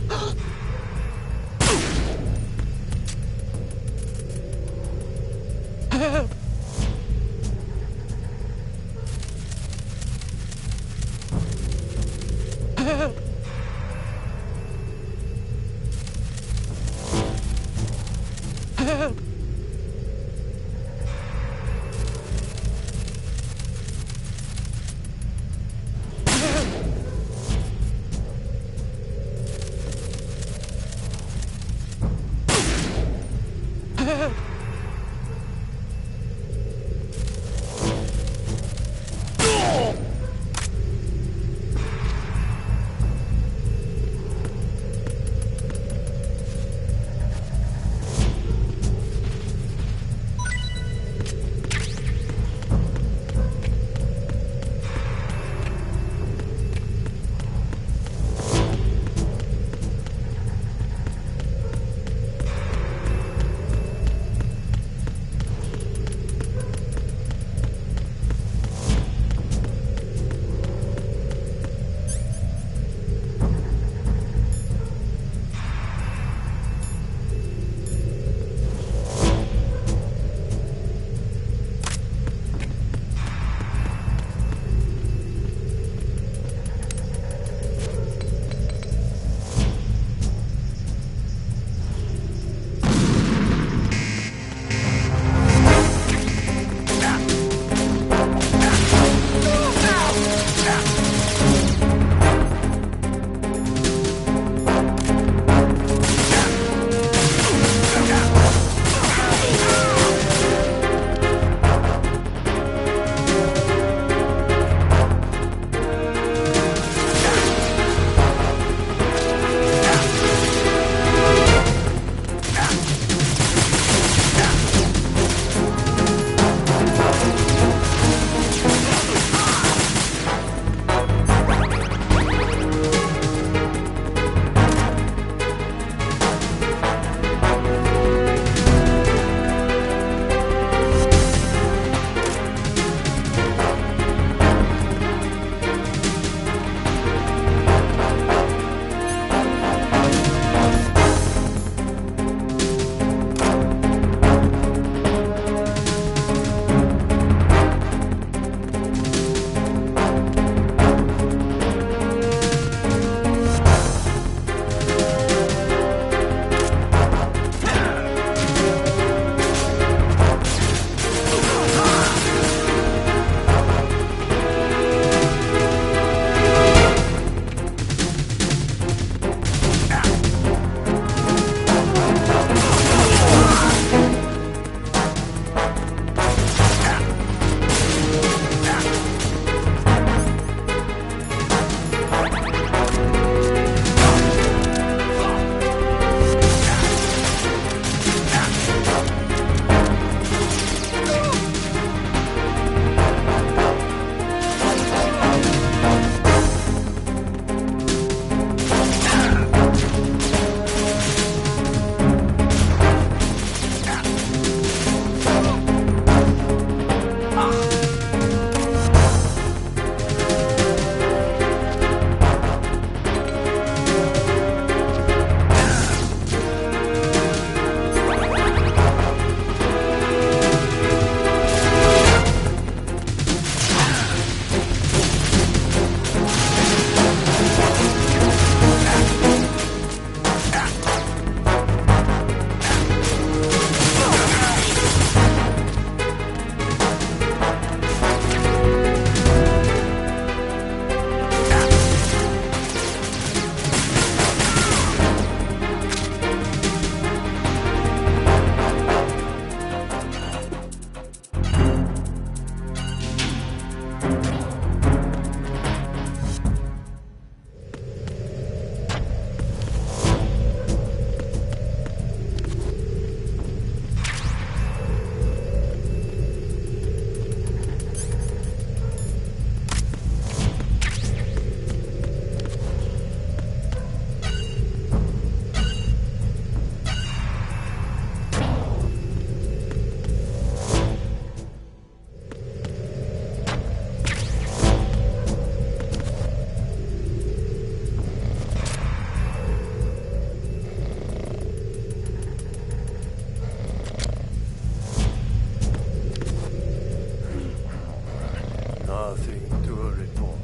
Nothing to report.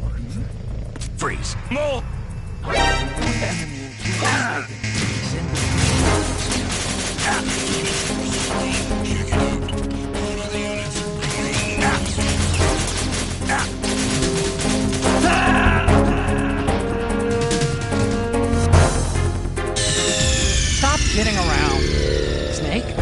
Freeze. More! Stop kidding around. Snake?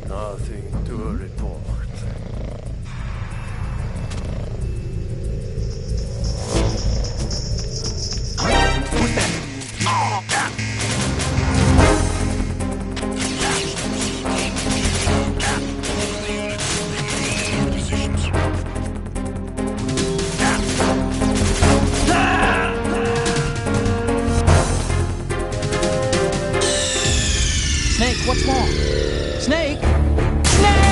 Nothing to report. Snake, what's wrong? Snake? Snake!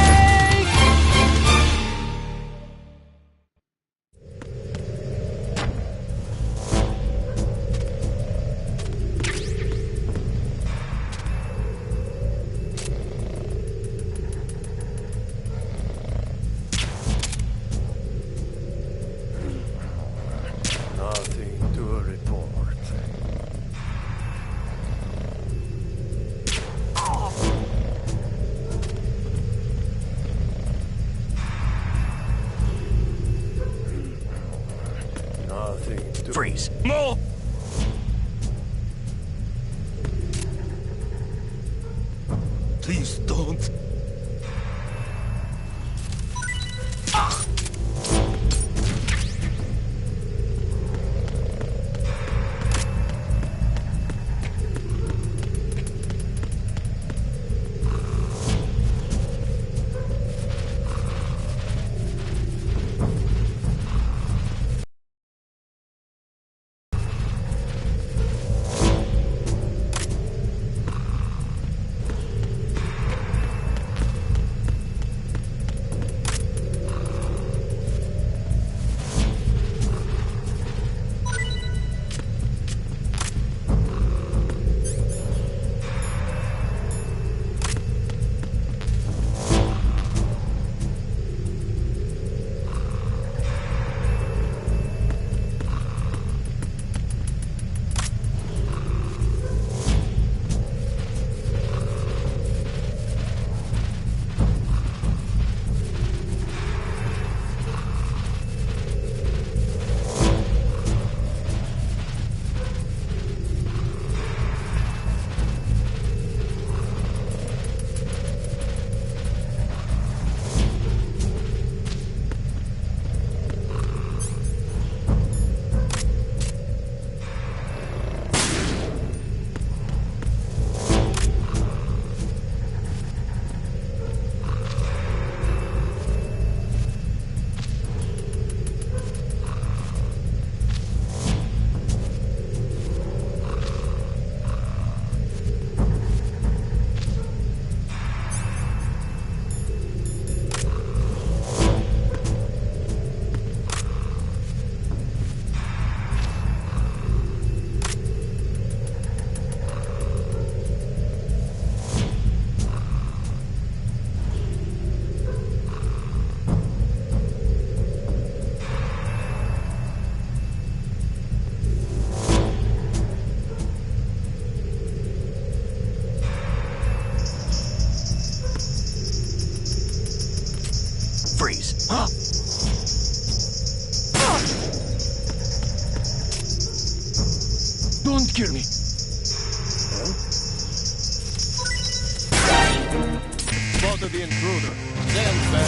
Nothing to report. Nothing to Freeze. More! Please don't. Don't kill me. Spotted the intruder. Stand back.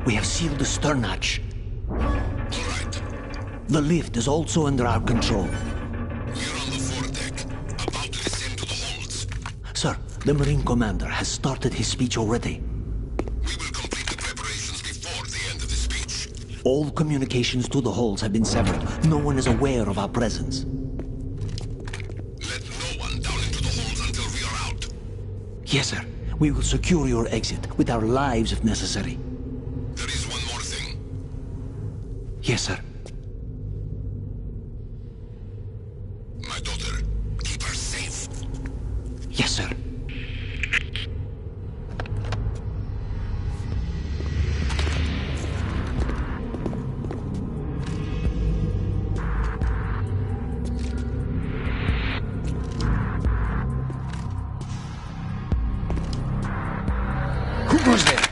We have sealed the stern hatch. The lift is also under our control. We're on the foredeck, about to descend to the holds. Sir, the Marine Commander has started his speech already. We will complete the preparations before the end of the speech. All communications to the holds have been severed. No one is aware of our presence. Let no one down into the holds until we are out. Yes, sir. We will secure your exit with our lives if necessary. There is one more thing. Yes, sir. My daughter, keep her safe. Yes, sir. Who goes there?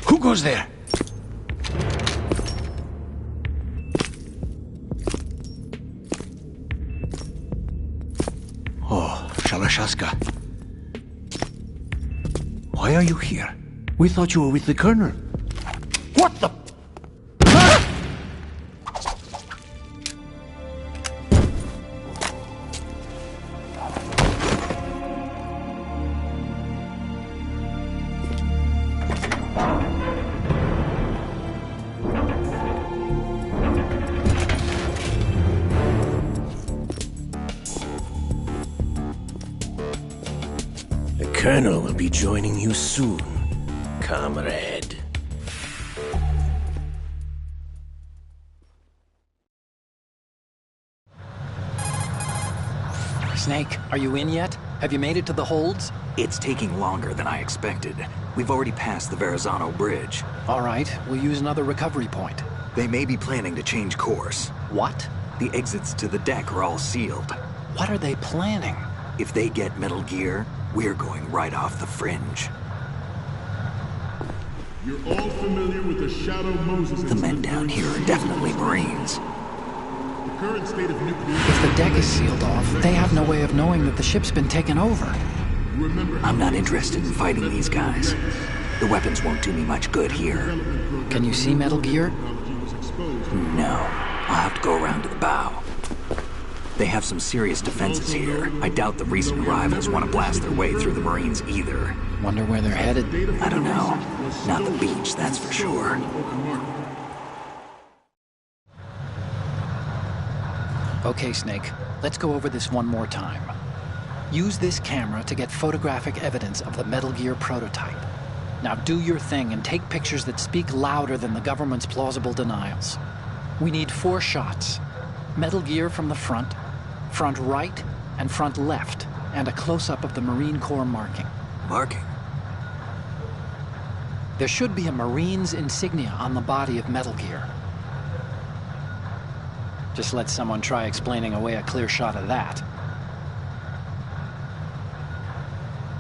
Who goes there? Oh, Shalashaska. Why are you here? We thought you were with the Colonel. What the? General will be joining you soon, comrade. Snake, are you in yet? Have you made it to the holds? It's taking longer than I expected. We've already passed the Verrazano Bridge. All right, we'll use another recovery point. They may be planning to change course. What? The exits to the deck are all sealed. What are they planning? If they get Metal Gear, we're going right off the fringe. You're all familiar with the Shadow Moses. The men down here are definitely Marines. The current state of nuclear... If the deck is sealed off, they have no way of knowing that the ship's been taken over. I'm not interested in fighting these guys. The weapons won't do me much good here. Can you see Metal Gear? No. I'll have to go around to the bow. They have some serious defenses here. I doubt the recent arrivals want to blast their way through the Marines either. Wonder where they're headed? I don't know. Not the beach, that's for sure. Okay, Snake. Let's go over this one more time. Use this camera to get photographic evidence of the Metal Gear prototype. Now do your thing and take pictures that speak louder than the government's plausible denials. We need 4 shots. Metal Gear from the front, front right, and front left, and a close-up of the Marine Corps marking. Marking? There should be a Marine's insignia on the body of Metal Gear. Just let someone try explaining away a clear shot of that.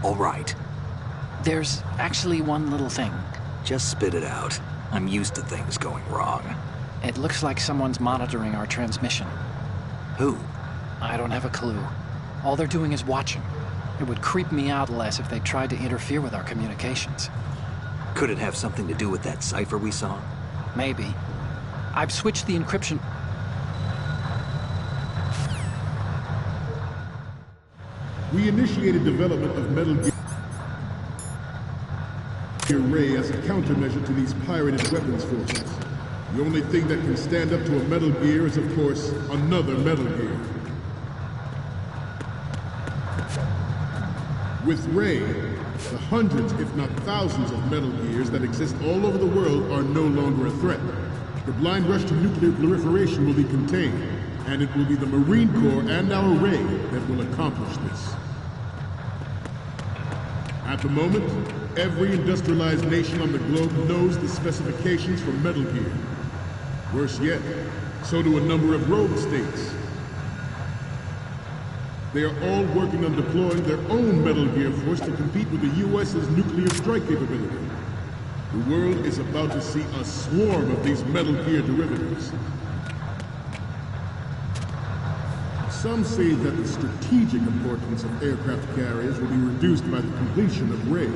All right. There's actually one little thing. Just spit it out. I'm used to things going wrong. It looks like someone's monitoring our transmission. Who? I don't have a clue. All they're doing is watching. It would creep me out less if they tried to interfere with our communications. Could it have something to do with that cipher we saw? Maybe. I've switched the encryption... We initiated development of Metal Gear Ray as a countermeasure to these pirated weapons forces. The only thing that can stand up to a Metal Gear is, of course, another Metal Gear. With Ray, the hundreds, if not thousands, of Metal Gears that exist all over the world are no longer a threat. The blind rush to nuclear proliferation will be contained, and it will be the Marine Corps and our Ray that will accomplish this. At the moment, every industrialized nation on the globe knows the specifications for Metal Gear. Worse yet, so do a number of rogue states. They are all working on deploying their own Metal Gear force to compete with the U.S.'s nuclear strike capability. The world is about to see a swarm of these Metal Gear derivatives. Some say that the strategic importance of aircraft carriers will be reduced by the completion of Ray.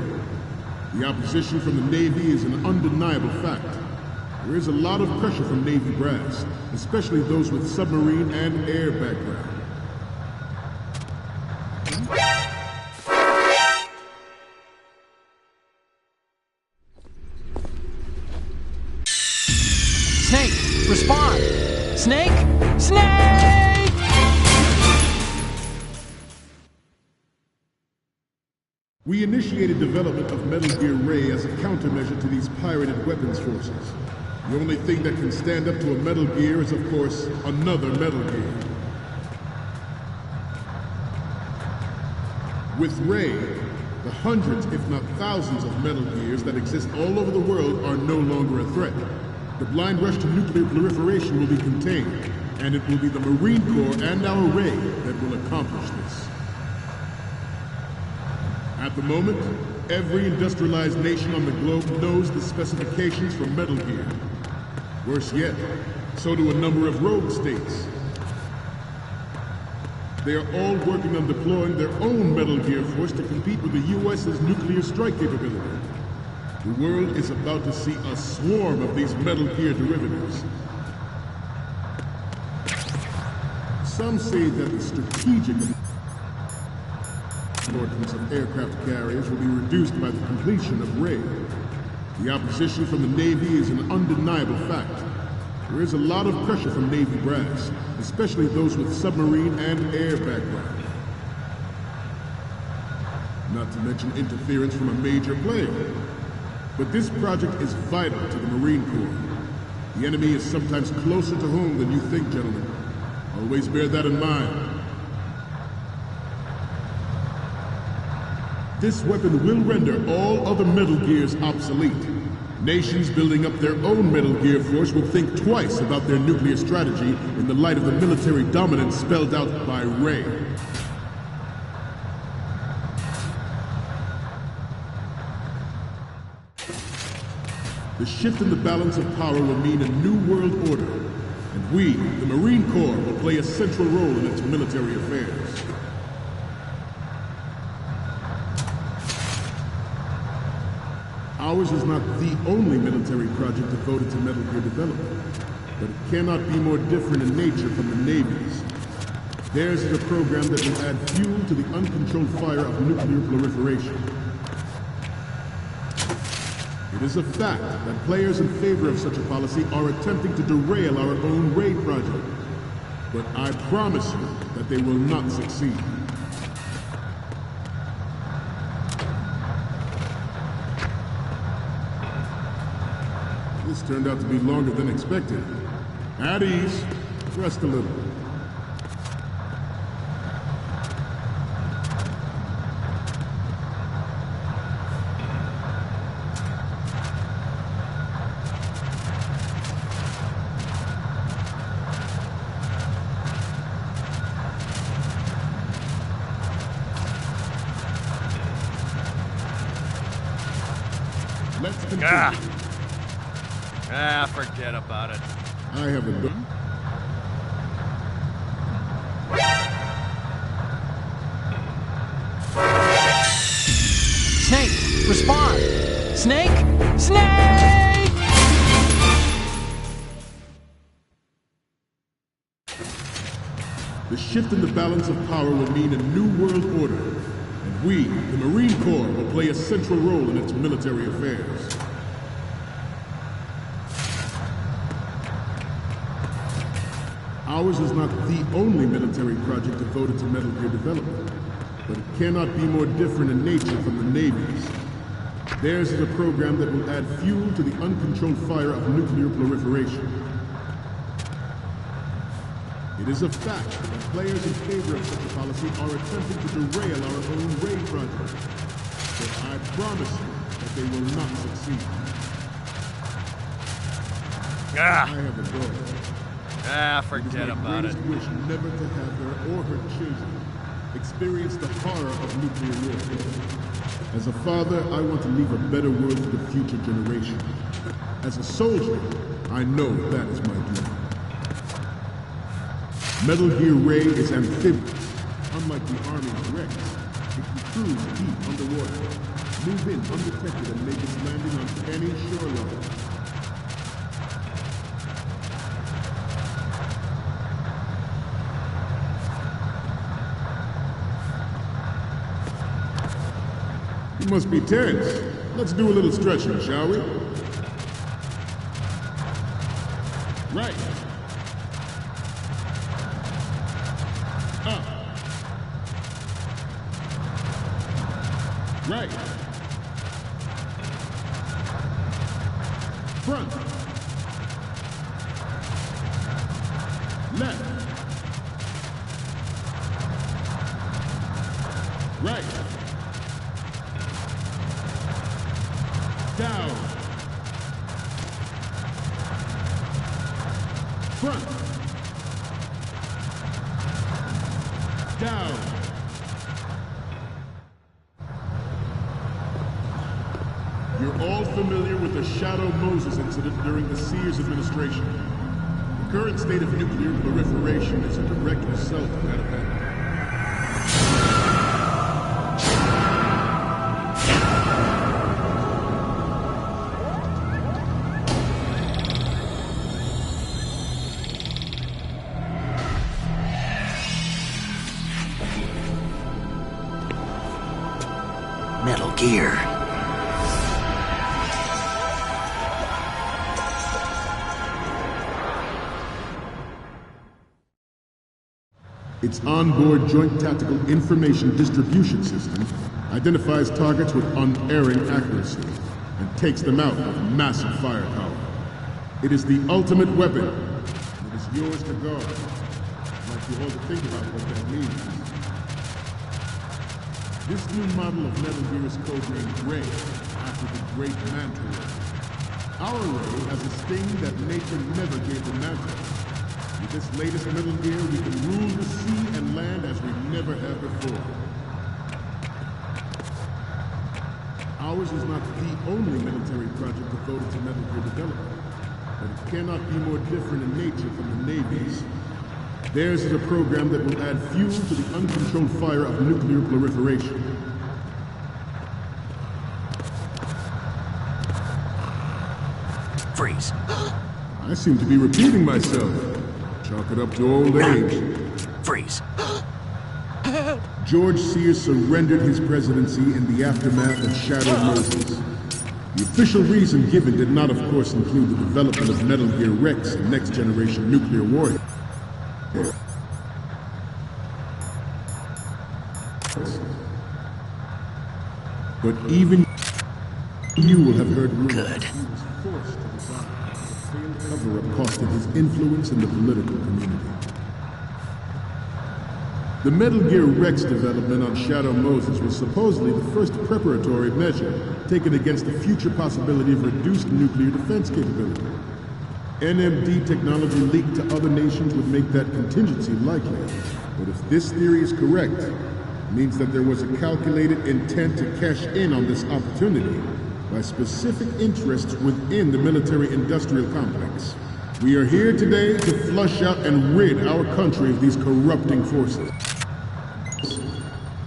The opposition from the Navy is an undeniable fact. There is a lot of pressure from Navy brass, especially those with submarine and air background. Snake, respond! Snake! Snake! We initiated development of Metal Gear Ray as a countermeasure to these pirated weapons forces. The only thing that can stand up to a Metal Gear is, of course, another Metal Gear. With Ray, the hundreds, if not thousands, of Metal Gears that exist all over the world are no longer a threat. The blind rush to nuclear proliferation will be contained, and it will be the Marine Corps and our Ray that will accomplish this. At the moment, every industrialized nation on the globe knows the specifications for Metal Gear. Worse yet, so do a number of rogue states. They are all working on deploying their own Metal Gear force to compete with the U.S.'s nuclear strike capability. The world is about to see a swarm of these Metal Gear derivatives. Some say that the strategic importance of aircraft carriers will be reduced by the completion of Ray. The opposition from the Navy is an undeniable fact. There is a lot of pressure from Navy brass, especially those with submarine and air background. not to mention interference from a major player. But this project is vital to the Marine Corps. The enemy is sometimes closer to home than you think, gentlemen. Always bear that in mind. This weapon will render all other Metal Gears obsolete. Nations building up their own Metal Gear force will think twice about their nuclear strategy in the light of the military dominance spelled out by Ray. The shift in the balance of power will mean a new world order, and we, the Marine Corps, will play a central role in its military affairs. Ours is not the only military project devoted to Metal Gear development, but it cannot be more different in nature from the Navy's. Theirs is a program that will add fuel to the uncontrolled fire of nuclear proliferation. It is a fact that players in favor of such a policy are attempting to derail our own Ray project, but I promise you that they will not succeed. This turned out to be longer than expected. At ease. Rest a little. Let's continue. Forget about it. I have a gun. Snake, respond! Snake! Snake! The shift in the balance of power will mean a new world order, and we, the Marine Corps, will play a central role in its military affairs. Ours is not the only military project devoted to Metal Gear development, but it cannot be more different in nature from the Navy's. Theirs is a program that will add fuel to the uncontrolled fire of nuclear proliferation. It is a fact that players in favor of such a policy are attempting to derail our own Ray project, but I promise you that they will not succeed. I have a daughter. Forget about it. It is my greatest wish never to have her or her children experience the horror of nuclear warfare. As a father, I want to leave a better world for the future generation. As a soldier, I know that is my duty. Metal Gear Ray is amphibious. Unlike the Army's Rex, it can cruise deep underwater, move in undetected and make its landing on any shoreline. You must be tense. Let's do a little stretching, shall we? Right. Up. Right. Front. Left. Right. Down. Front. Down. You're all familiar with the Shadow Moses incident during the Sears administration. The current state of nuclear proliferation is a direct result of that event. Metal Gear. Its onboard Joint Tactical Information Distribution System, identifies targets with unerring accuracy, and takes them out with massive firepower. It is the ultimate weapon, and it is yours to guard. I'd like you all to think about what that means. This new model of Metal Gear is codenamed Ray, after the great Manta Ray. Our Ray has a sting that nature never gave the Manta. With this latest Metal Gear, we can rule the sea and land as we never have before. Ours is not the only military project devoted to Metal Gear development, but it cannot be more different in nature from the Navy's. Theirs is a program that will add fuel to the uncontrolled fire of nuclear proliferation. Freeze. I seem to be repeating myself. Chalk it up to old age. Freeze. George Sears surrendered his presidency in the aftermath of Shadow Moses. The official reason given did not, of course, include the development of Metal Gear Rex and next-generation nuclear warheads. But even you will have heard rumors that he was forced to resign as a failed cover-up costed his influence in the political community. The Metal Gear Rex development on Shadow Moses was supposedly the first preparatory measure taken against the future possibility of reduced nuclear defense capability. NMD technology leaked to other nations would make that contingency likely. But if this theory is correct, it means that there was a calculated intent to cash in on this opportunity by specific interests within the military-industrial complex. We are here today to flush out and rid our country of these corrupting forces.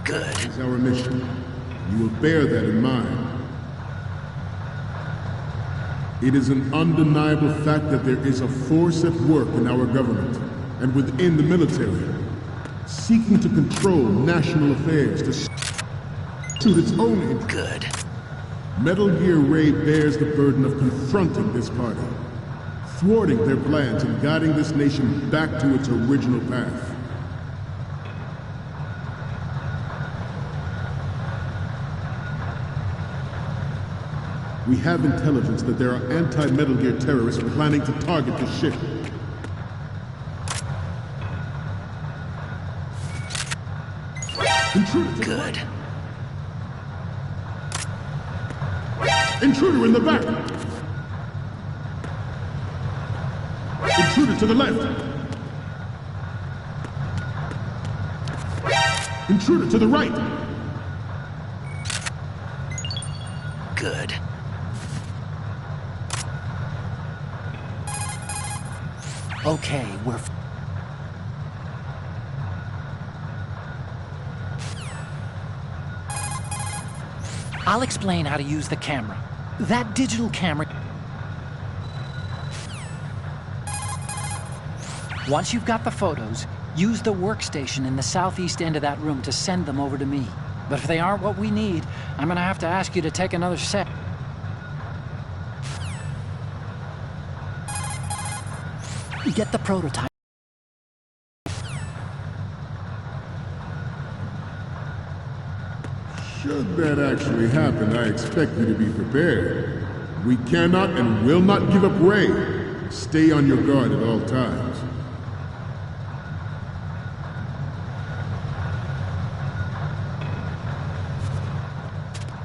Good. That is our mission. You will bear that in mind. It is an undeniable fact that there is a force at work in our government and within the military, seeking to control national affairs to suit its own interests. Good. Metal Gear Ray bears the burden of confronting this party, thwarting their plans and guiding this nation back to its original path. We have intelligence that there are anti-Metal Gear terrorists planning to target the ship. Intruder! Good. Intruder in the back! Intruder to the left! Intruder to the right! Good. Okay, we're... I'll explain how to use the camera. That digital camera... Once you've got the photos, use the workstation in the southeast end of that room to send them over to me. But if they aren't what we need, I'm gonna have to ask you to take another set. Get the prototype. Should that actually happen, I expect you to be prepared. We cannot and will not give up Ray. Stay on your guard at all times.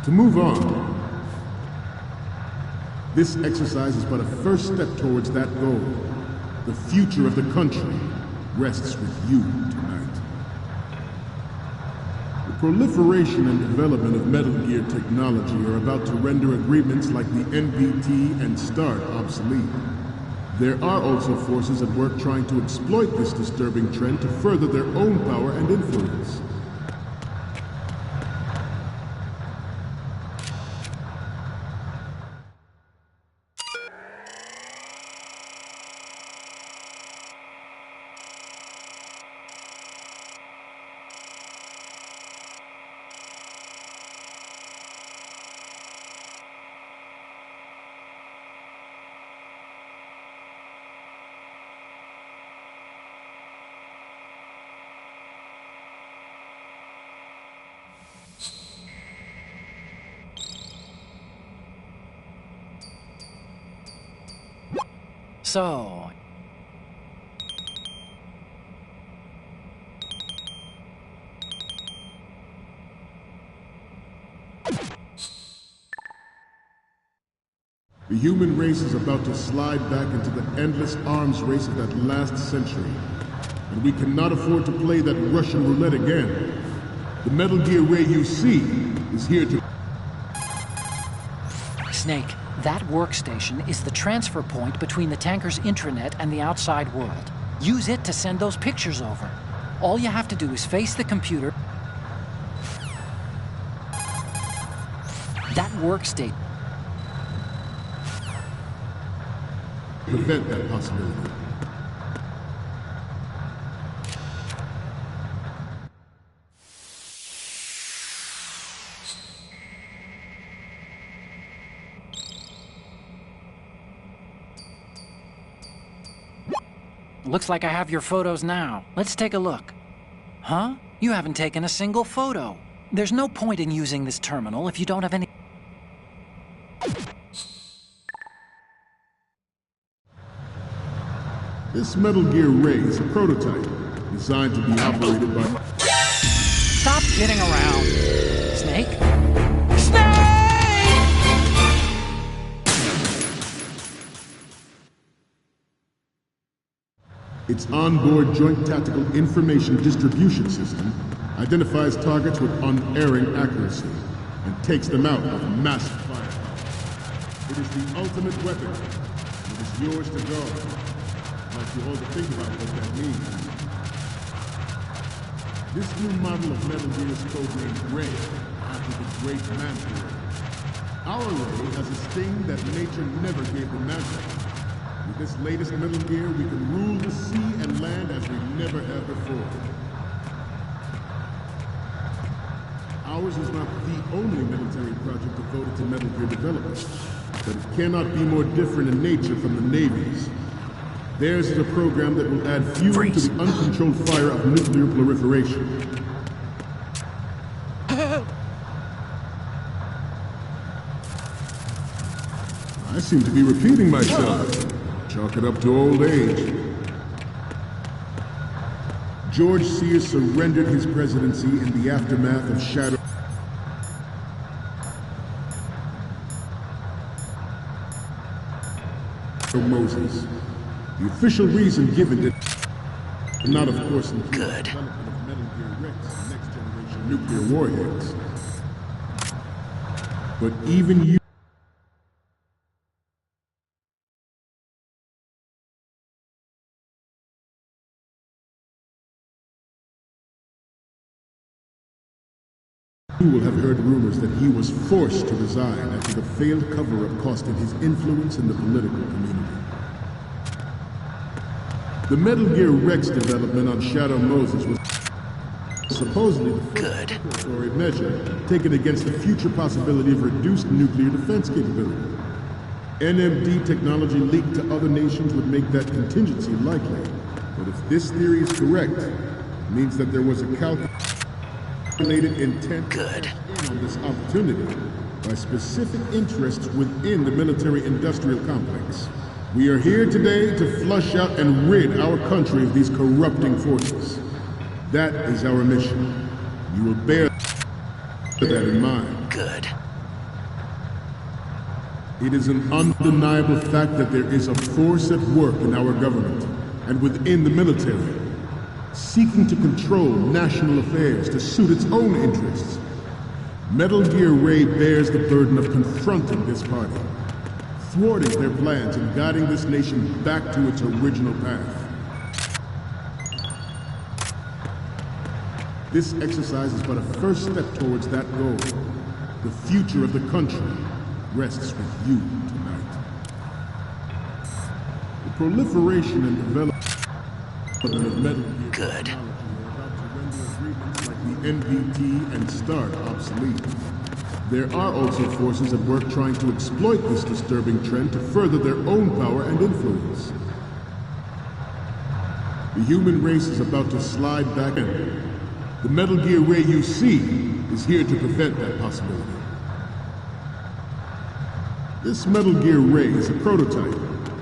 To move on, this exercise is but a first step towards that goal. The future of the country rests with you tonight. The proliferation and development of Metal Gear technology are about to render agreements like the NPT and START obsolete. There are also forces at work trying to exploit this disturbing trend to further their own power and influence. So... The human race is about to slide back into the endless arms race of that last century. And we cannot afford to play that Russian roulette again. The Metal Gear Ray you see is here to... Snake, that workstation is the transfer point between the tanker's intranet and the outside world. Use it to send those pictures over. All you have to do is face the computer. That workstation... prevent that possibility. Looks like I have your photos now. Let's take a look. Huh? You haven't taken a single photo. There's no point in using this terminal if you don't have any... This Metal Gear Ray is a prototype, designed to be operated by... Stop kidding around. Snake? Its onboard Joint Tactical Information Distribution System identifies targets with unerring accuracy and takes them out with massive firepower. It is the ultimate weapon, and it is yours to guard. I'd like you all to think about what that means. This new model of Metal Gear is codenamed Ray, after the great man. Our Ray has a sting that nature never gave the magic. With this latest Metal Gear, we can rule the sea and land as we never have before. Ours is not the only military project devoted to Metal Gear development, but it cannot be more different in nature from the Navy's. Theirs is a program that will add fuel to the uncontrolled fire of nuclear proliferation. I seem to be repeating myself. Chalk it up to old age. George Sears surrendered his presidency in the aftermath of Shadow Moses. The official reason given did not, of course, include the development of Metal Gear Rex and next-generation nuclear warheads. But even you will have heard rumors that he was forced to resign after the failed cover-up costed his influence in the political community. The Metal Gear Rex development on Shadow Moses was supposedly the preparatory measure taken against the future possibility of reduced nuclear defense capability. NMD technology leaked to other nations would make that contingency likely. But if this theory is correct, it means that there was a calculated intent on this opportunity by specific interests within the military-industrial complex. We are here today to flush out and rid our country of these corrupting forces. That is our mission. You will bear that in mind. Good. It is an undeniable fact that there is a force at work in our government and within the military, seeking to control national affairs to suit its own interests. Metal Gear Ray bears the burden of confronting this party, thwarting their plans and guiding this nation back to its original path. This exercise is but a first step towards that goal. The future of the country rests with you tonight. The proliferation and development of Metal Gear Good. technology are about to render agreements like the NVT and START obsolete. There are also forces at work trying to exploit this disturbing trend to further their own power and influence. The human race is about to slide back in. The Metal Gear Ray you see is here to prevent that possibility. This Metal Gear Ray is a prototype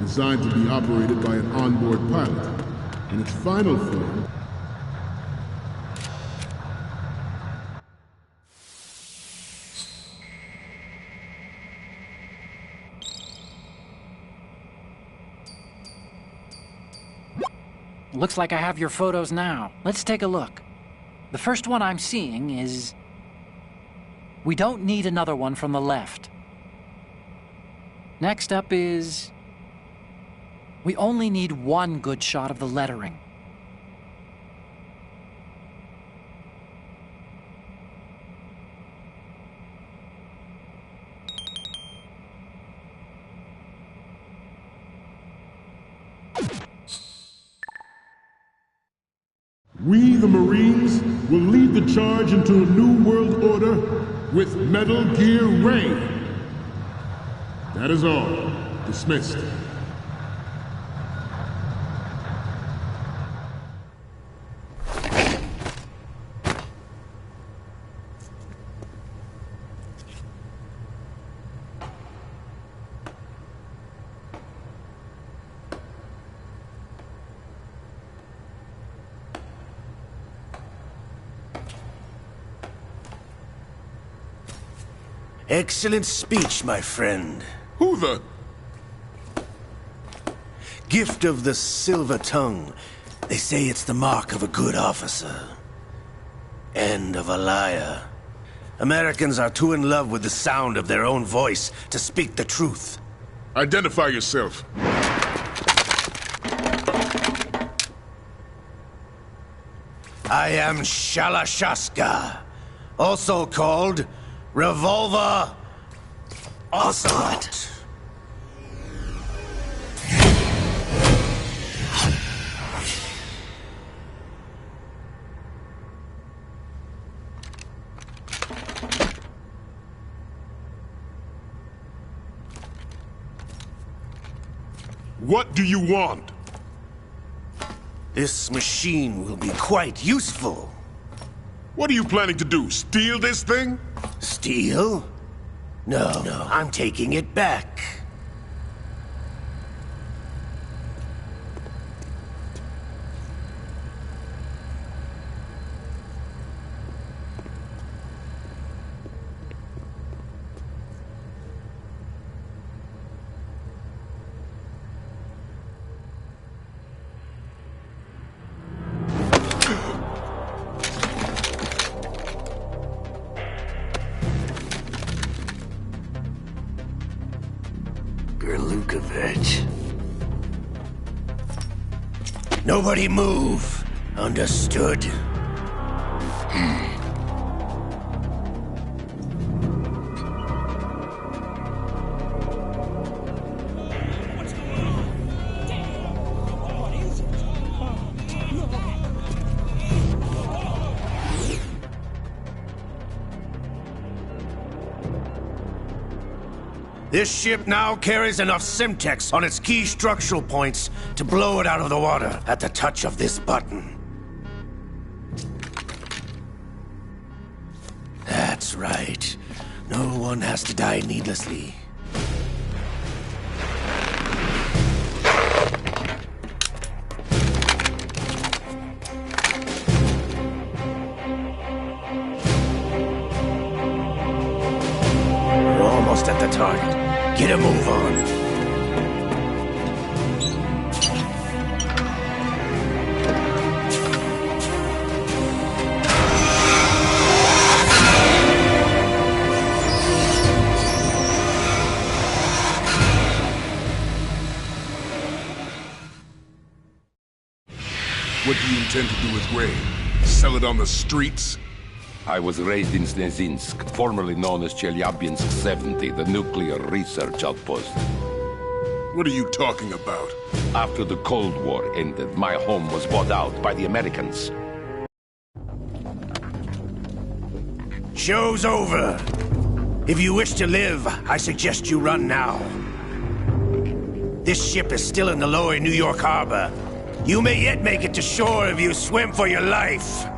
designed to be operated by an onboard pilot. In its final form, Looks like I have your photos now. Let's take a look. The first one I'm seeing is... We don't need another one from the left. Next up is... We only need one good shot of the lettering. we, the Marines, will lead the charge into a new world order with Metal Gear Ray. That is all. Dismissed. Excellent speech, my friend. Who the... Gift of the silver tongue. They say it's the mark of a good officer. And of a liar. Americans are too in love with the sound of their own voice to speak the truth. Identify yourself. I am Shalashaska, also called Revolver Ocelot. What do you want? This machine will be quite useful. What are you planning to do? Steal this thing? Steal? No, I'm taking it back. Nobody move. Understood? This ship now carries enough Simtex on its key structural points to blow it out of the water at the touch of this button. That's right. No one has to die needlessly. We're almost at the target. Get a move on. What do you intend to do with Ray? Sell it on the streets? I was raised in Snezinsk, formerly known as Chelyabinsk 70, the nuclear research outpost. What are you talking about? After the Cold War ended, my home was bought out by the Americans. Show's over. If you wish to live, I suggest you run now. This ship is still in the lower New York harbor. You may yet make it to shore if you swim for your life.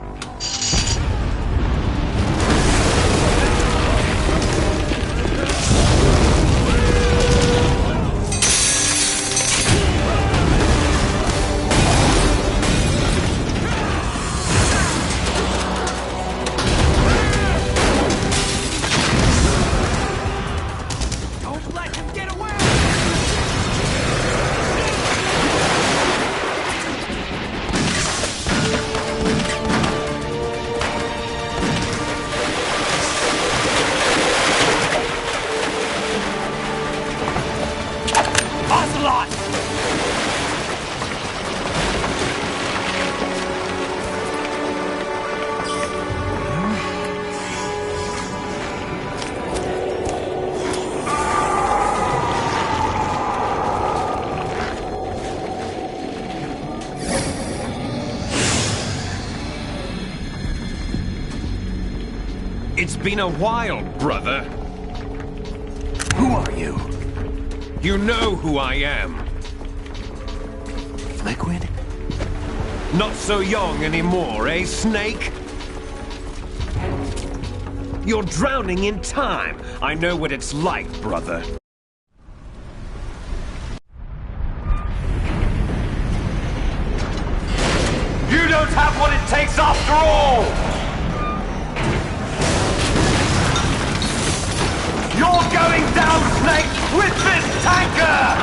It's been a while, brother. Who are you? You know who I am. Liquid? Not so young anymore, eh, Snake? You're drowning in time. I know what it's like, brother. You don't have what it takes after all! You're going down, Snake, with this tanker!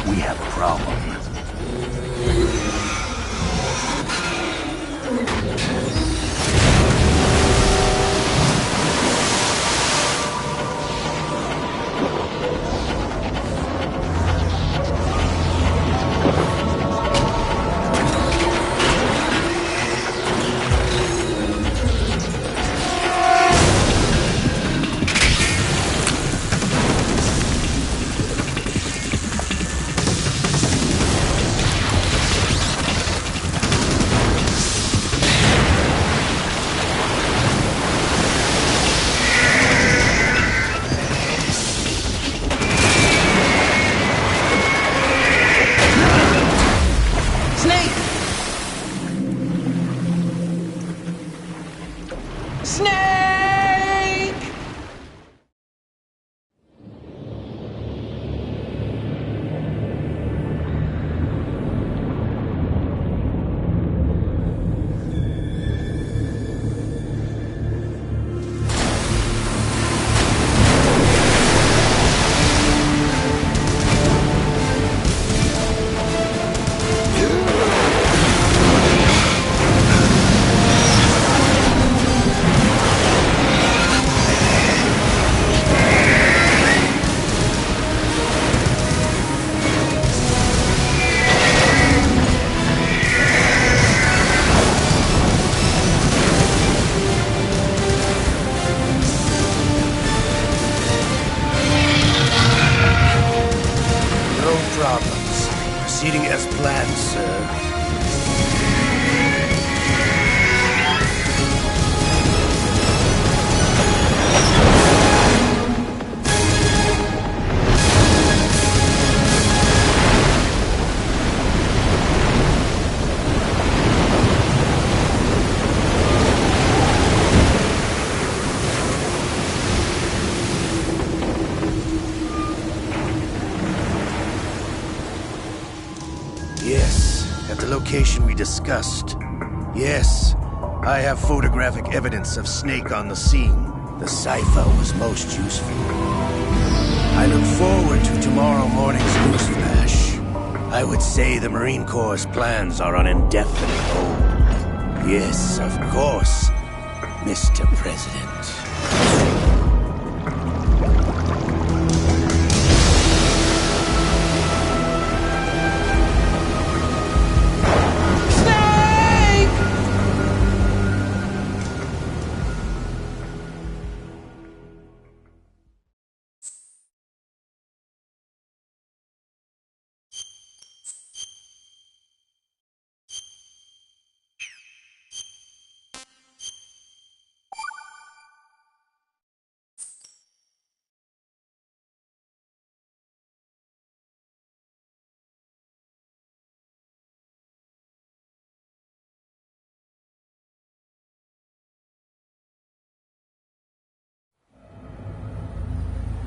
We have a problem. Problems. Proceeding as planned, sir. Yes, at the location we discussed. Yes, I have photographic evidence of Snake on the scene. The cipher was most useful. I look forward to tomorrow morning's news flash. I would say the Marine Corps' plans are on indefinite hold. Yes, of course, Mr. President.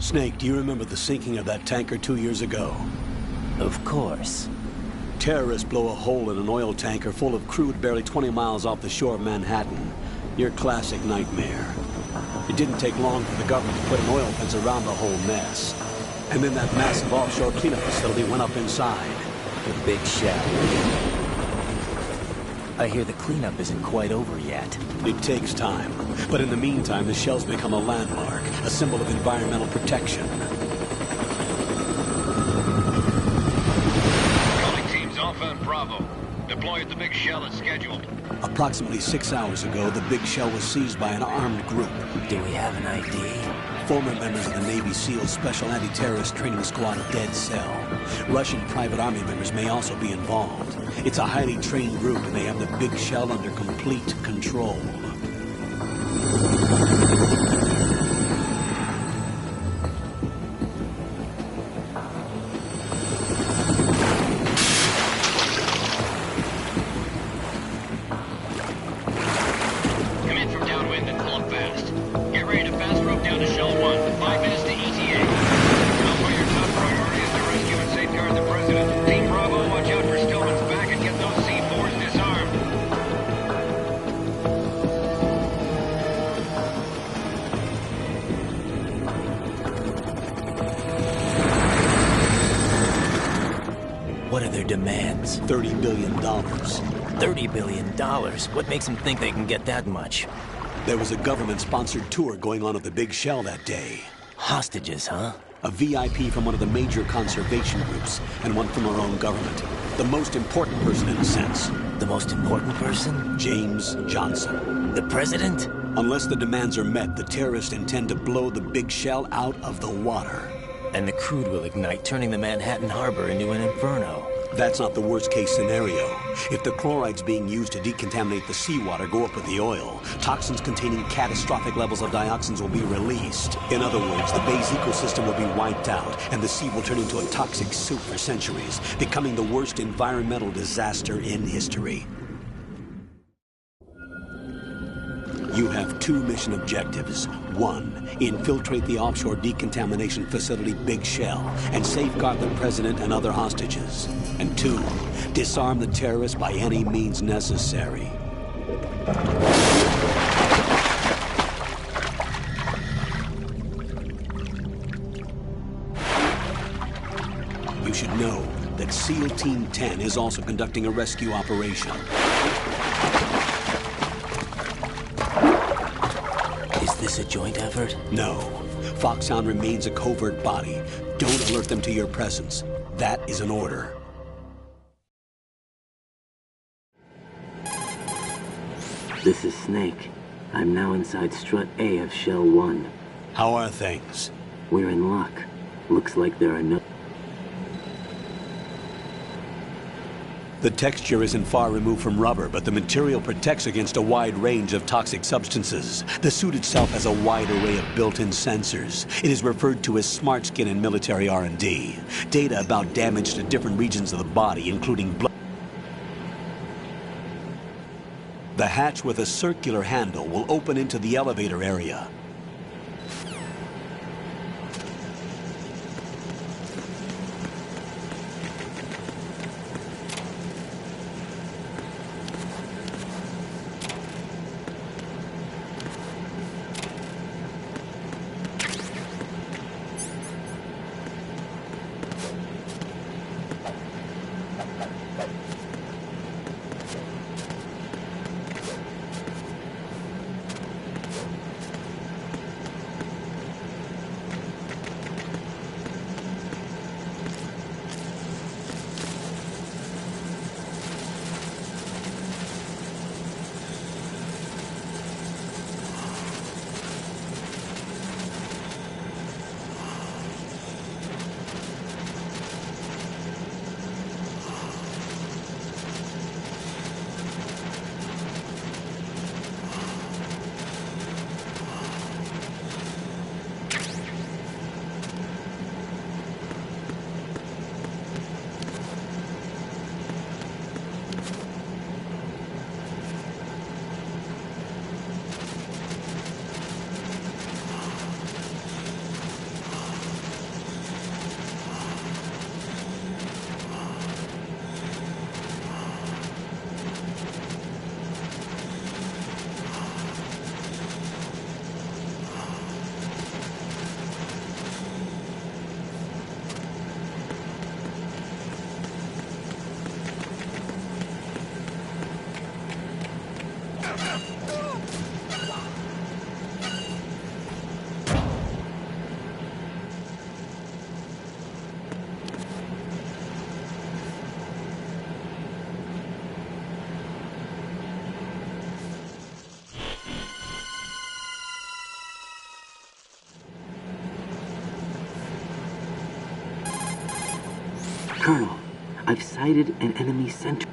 Snake, do you remember the sinking of that tanker 2 years ago? Of course. Terrorists blow a hole in an oil tanker full of crude barely 20 miles off the shore of Manhattan. Your classic nightmare. It didn't take long for the government to put an oil fence around the whole mess. And then that massive offshore cleanup facility went up inside. The big shell. I hear the cleanup isn't quite over yet. It takes time. But in the meantime, the shell's become a landmark, a symbol of environmental protection. Calling teams Alpha and Bravo. Deploy at the big shell as scheduled. Approximately 6 hours ago, the big shell was seized by an armed group. Do we have an ID? Former members of the Navy SEALs Special Anti-Terrorist Training Squad Dead Cell. Russian private army members may also be involved. It's a highly trained group, and they have the big shell under complete control. Come in from downwind and pull up fast. Get ready to fast rope down to Shell 1. 5 minutes to ETA. Know why your top priority is to rescue and safeguard the President. Team Bravo, watch out for Stillman's back and get those C4s disarmed. What are their demands? $30 billion. $30 billion? What makes them think they can get that much? There was a government-sponsored tour going on at the big shell that day. Hostages, huh? A VIP from one of the major conservation groups, and one from our own government. The most important person in a sense. The most important person? James Johnson. The president? Unless the demands are met, the terrorists intend to blow the big shell out of the water. And the crude will ignite, turning the Manhattan harbor into an inferno. That's not the worst-case scenario. If the chlorides being used to decontaminate the seawater go up with the oil, toxins containing catastrophic levels of dioxins will be released. In other words, the bay's ecosystem will be wiped out, and the sea will turn into a toxic soup for centuries, becoming the worst environmental disaster in history. You have 2 mission objectives. 1, infiltrate the offshore decontamination facility Big Shell and safeguard the president and other hostages. And 2, disarm the terrorists by any means necessary. You should know that SEAL Team 10 is also conducting a rescue operation. Is this a joint effort? No. Foxhound remains a covert body. Don't alert them to your presence. That is an order. This is Snake. I'm now inside Strut A of Shell 1. How are things? We're in luck. Looks like there are no... The texture isn't far removed from rubber, but the material protects against a wide range of toxic substances. The suit itself has a wide array of built-in sensors. It is referred to as smart skin in military R&D. Data about damage to different regions of the body, including blood. The hatch with a circular handle will open into the elevator area. Colonel, I've sighted an enemy sentry.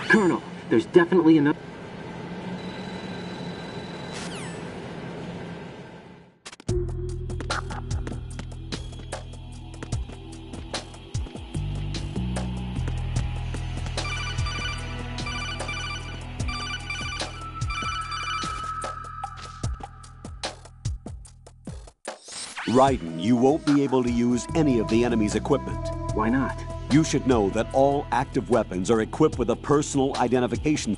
Colonel, there's definitely enough. Raiden, you won't be able to use any of the enemy's equipment. Why not? You should know that all active weapons are equipped with a personal identification.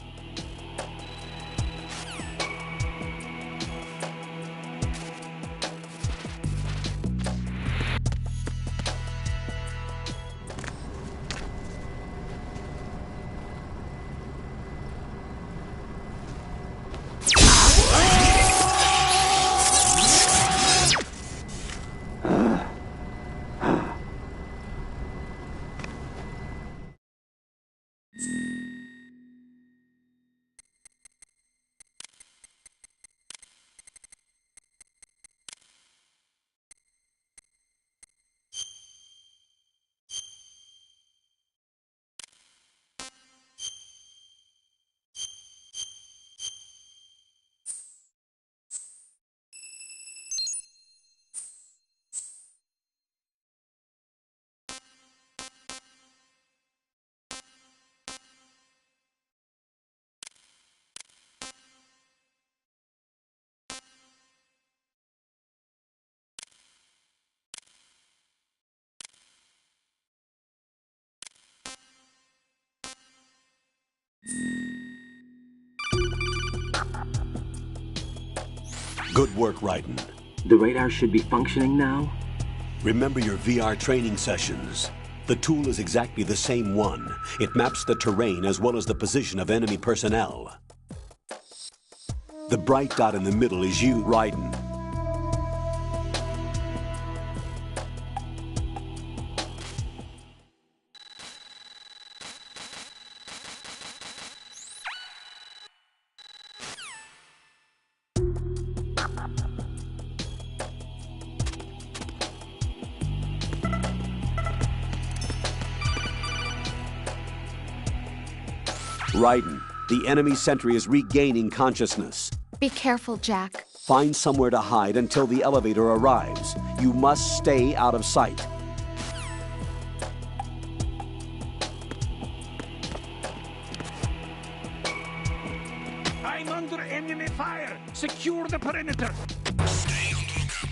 Good work, Raiden. The radar should be functioning now? Remember your VR training sessions. The tool is exactly the same one. It maps the terrain as well as the position of enemy personnel. The bright dot in the middle is you, Raiden. Raiden, the enemy sentry is regaining consciousness. Be careful, Jack. Find somewhere to hide until the elevator arrives. You must stay out of sight. I'm under enemy fire! Secure the perimeter! Stay on the lookout.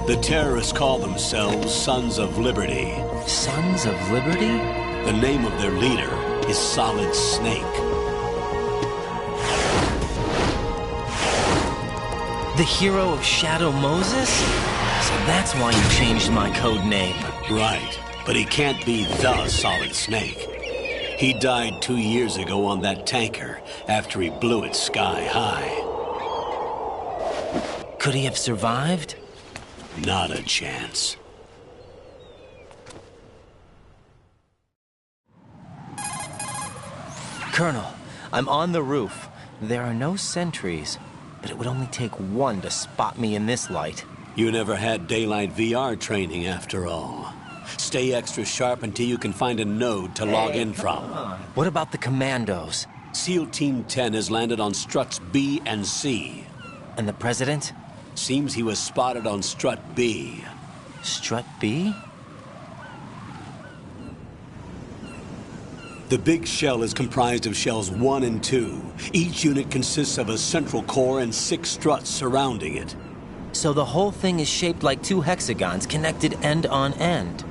The terrorists call themselves Sons of Liberty. Sons of Liberty? The name of their leader is Solid Snake. The hero of Shadow Moses? So that's why you changed my code name. Right, but he can't be the Solid Snake. He died 2 years ago on that tanker after he blew it sky high. Could he have survived? Not a chance. Colonel, I'm on the roof. There are no sentries, but it would only take one to spot me in this light. You never had daylight VR training after all. Stay extra sharp until you can find a node to log in from. What about the commandos? SEAL Team 10 has landed on struts B and C. And the president? Seems he was spotted on strut B. Strut B? The big shell is comprised of shells 1 and 2. Each unit consists of a central core and 6 struts surrounding it. So the whole thing is shaped like 2 hexagons connected end on end.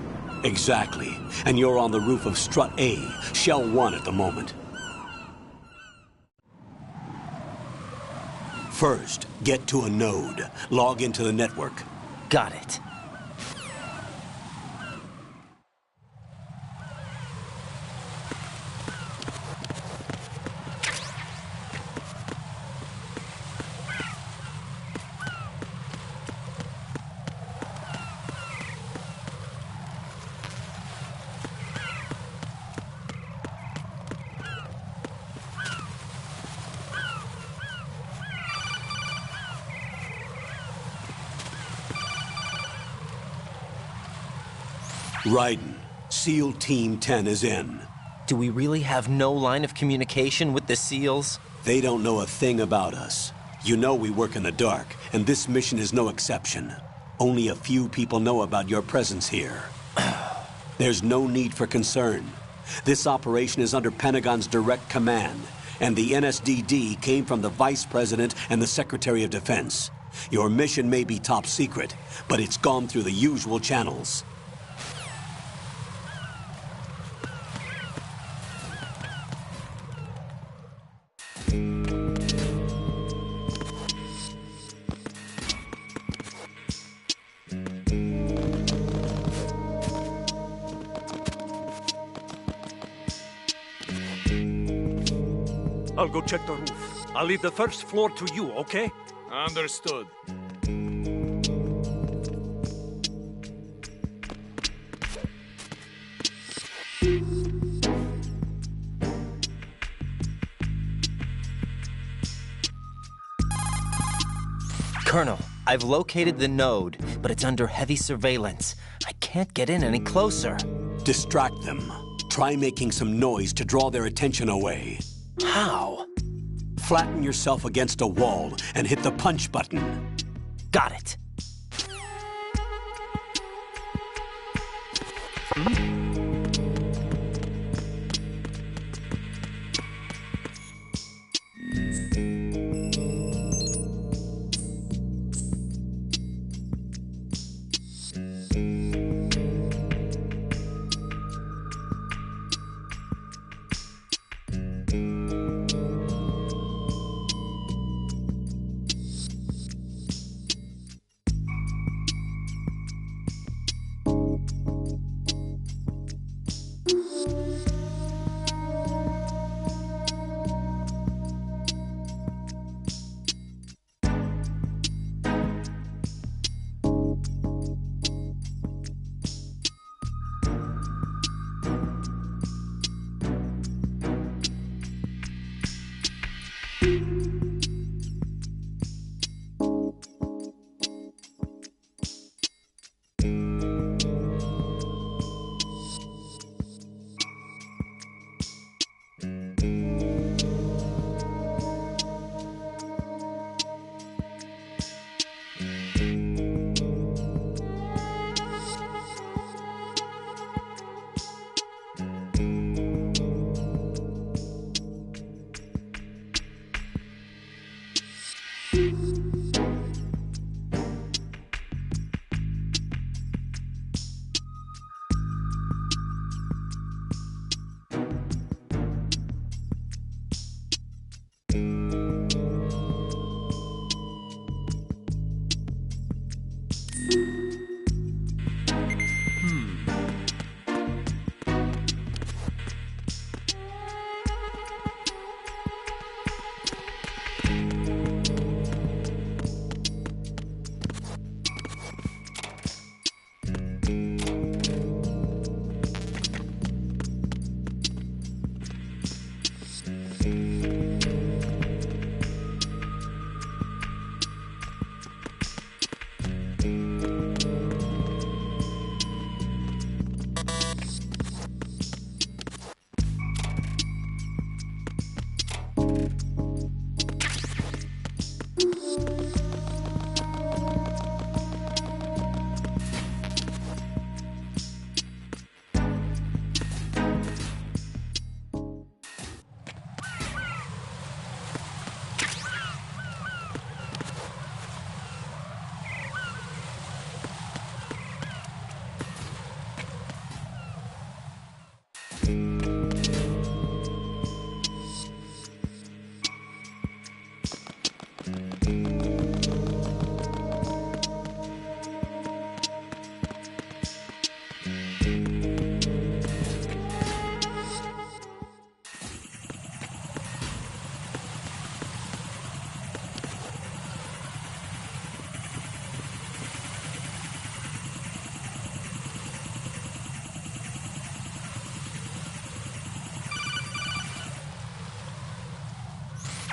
Exactly. And you're on the roof of strut A, shell 1 at the moment. First, get to a node. Log into the network. Got it. Raiden, SEAL Team 10 is in. Do we really have no line of communication with the SEALs? They don't know a thing about us. You know we work in the dark, and this mission is no exception. Only a few people know about your presence here. There's no need for concern. This operation is under Pentagon's direct command, and the NSDD came from the Vice President and the Secretary of Defense. Your mission may be top secret, but it's gone through the usual channels. I'll go check the roof. I'll leave the first floor to you, okay? Understood. Colonel, I've located the node, but it's under heavy surveillance. I can't get in any closer. Distract them. Try making some noise to draw their attention away. How? Flatten yourself against a wall and hit the punch button. Got it.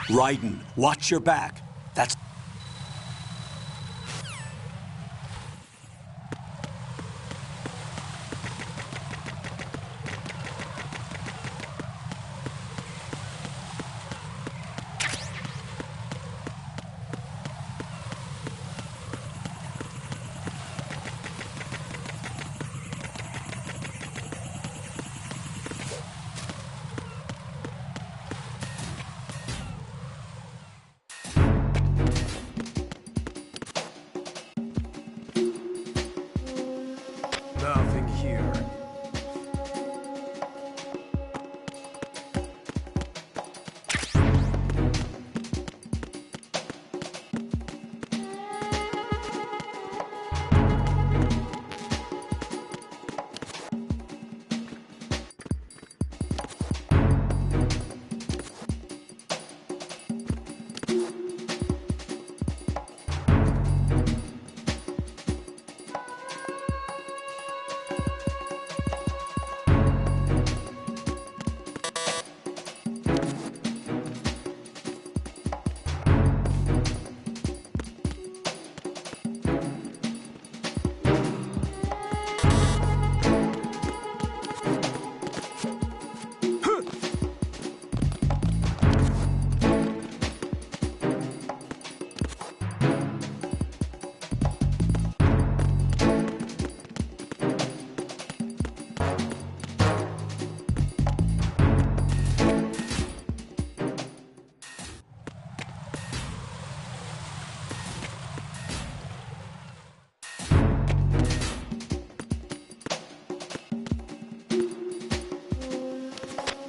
Raiden, watch your back. That's... Nothing here.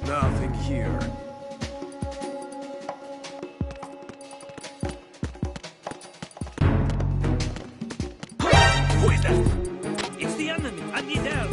Nothing here. Who is that? It's the enemy. I need help.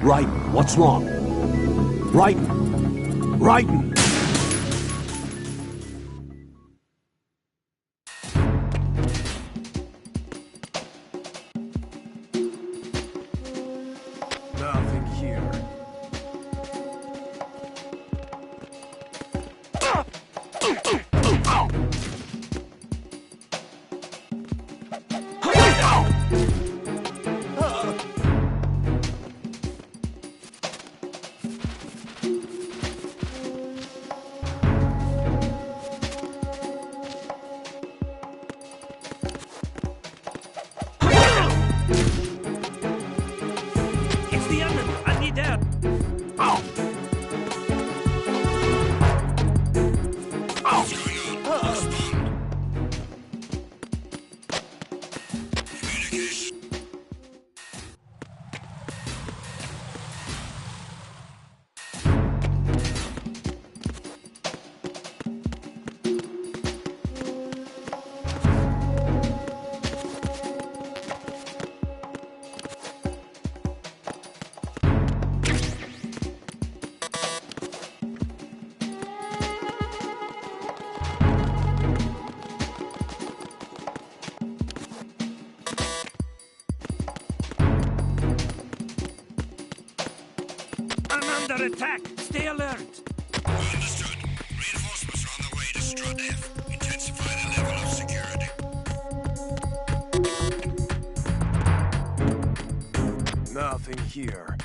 Raiden, what's wrong? Raiden! Raiden! Nothing here. It's the enemy. I need help. I'm under attack. Stay alert. Understood. Reinforcements are on the way to Strut F. Intensify the level of security. Nothing here.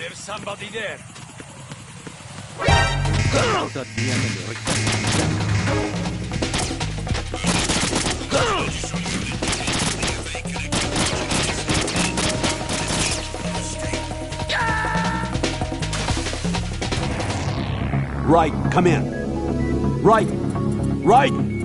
There's somebody there. Right, come in. Right! Right!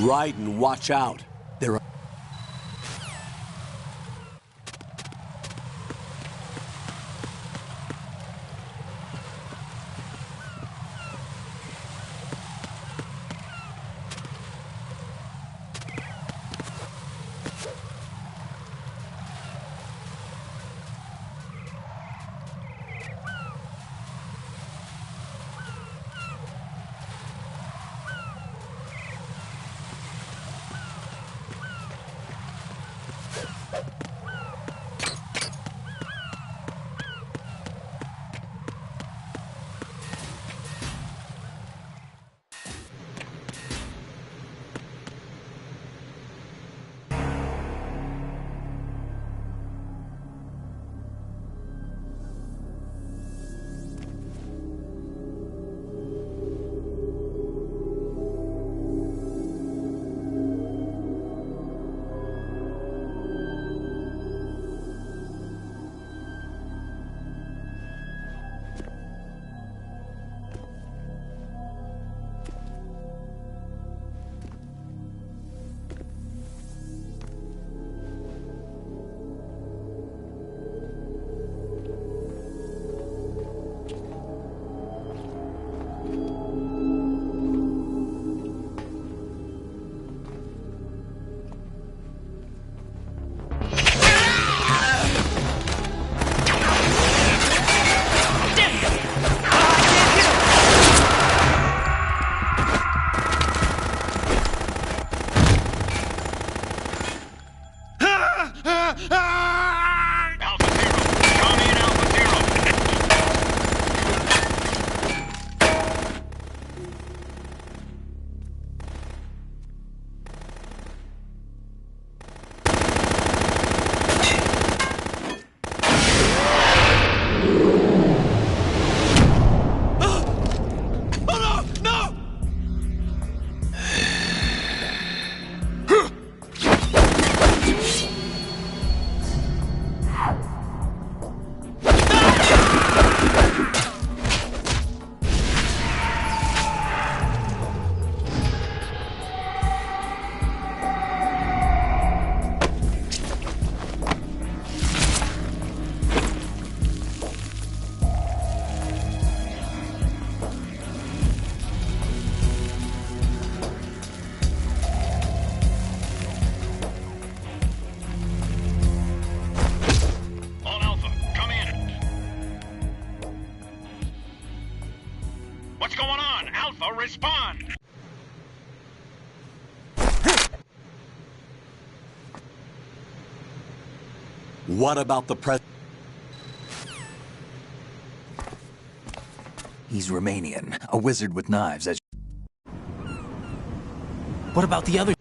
Right, and watch out. There are... What about the president? He's Romanian, a wizard with knives, as... What about the other?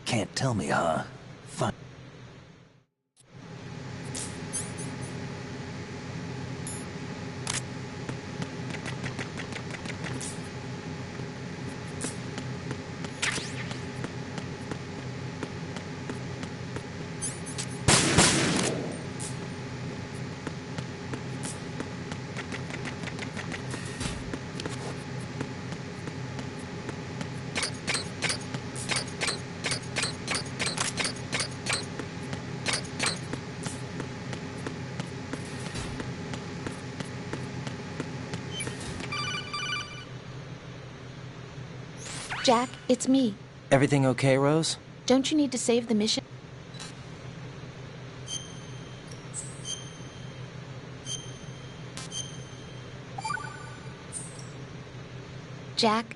Can't tell me, huh? Fine. Jack, it's me. Everything okay, Rose? Don't you need to save the mission? Jack?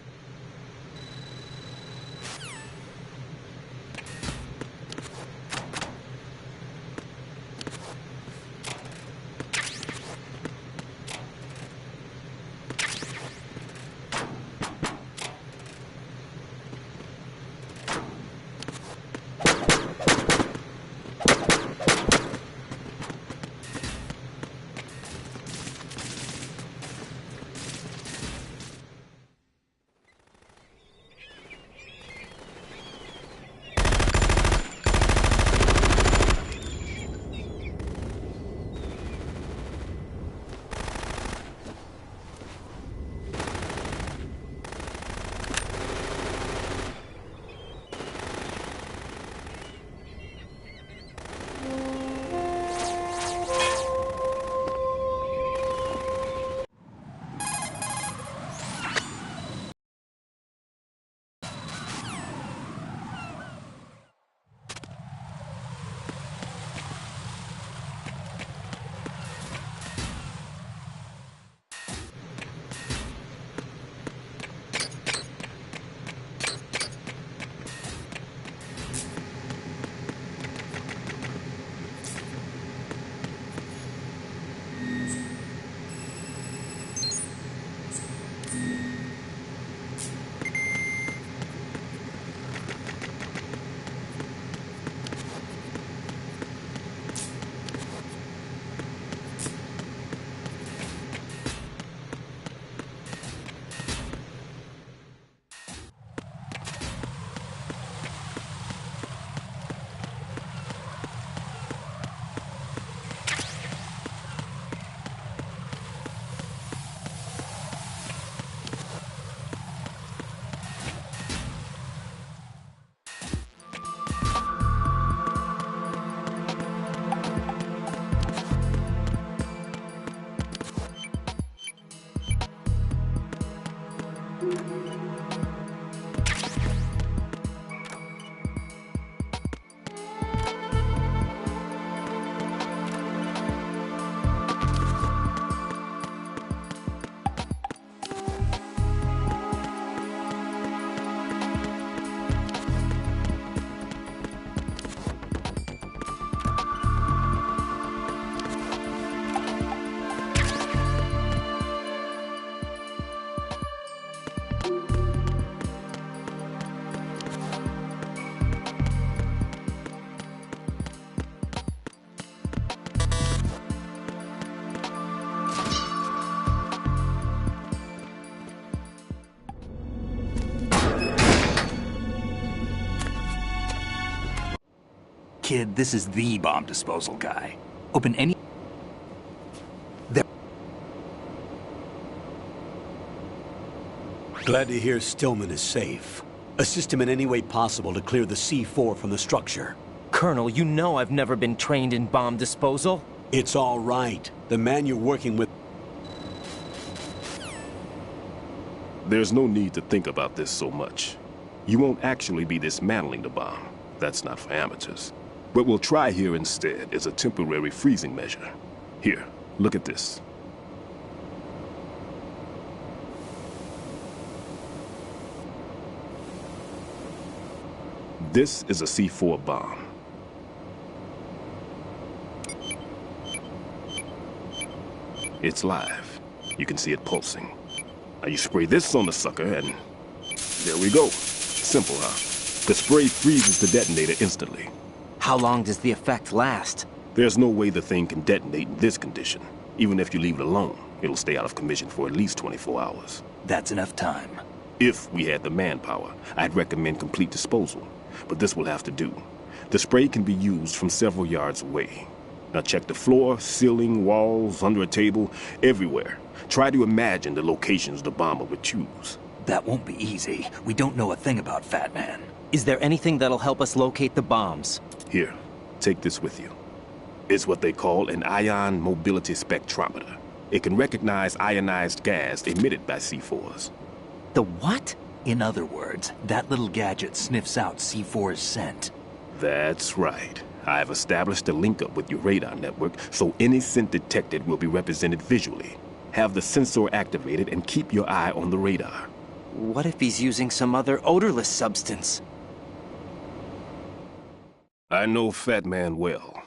Kid, this is the bomb disposal guy. Open any... There. Glad to hear Stillman is safe. Assist him in any way possible to clear the C4 from the structure. Colonel, you know I've never been trained in bomb disposal. It's all right. The man you're working with... There's no need to think about this so much. You won't actually be dismantling the bomb. That's not for amateurs. What we'll try here instead is a temporary freezing measure. Here, look at this. This is a C4 bomb. It's live. You can see it pulsing. Now you spray this on the sucker and... there we go. Simple, huh? The spray freezes the detonator instantly. How long does the effect last? There's no way the thing can detonate in this condition. Even if you leave it alone, it'll stay out of commission for at least 24 hours. That's enough time. If we had the manpower, I'd recommend complete disposal. But this will have to do. The spray can be used from several yards away. Now check the floor, ceiling, walls, under a table, everywhere. Try to imagine the locations the bomber would choose. That won't be easy. We don't know a thing about Fat Man. Is there anything that'll help us locate the bombs? Here, take this with you. It's what they call an ion mobility spectrometer. It can recognize ionized gas emitted by C4s. The what? In other words, that little gadget sniffs out C4's scent. That's right. I've established a link-up with your radar network, so any scent detected will be represented visually. Have the sensor activated and keep your eye on the radar. What if he's using some other odorless substance? I know Fat Man well.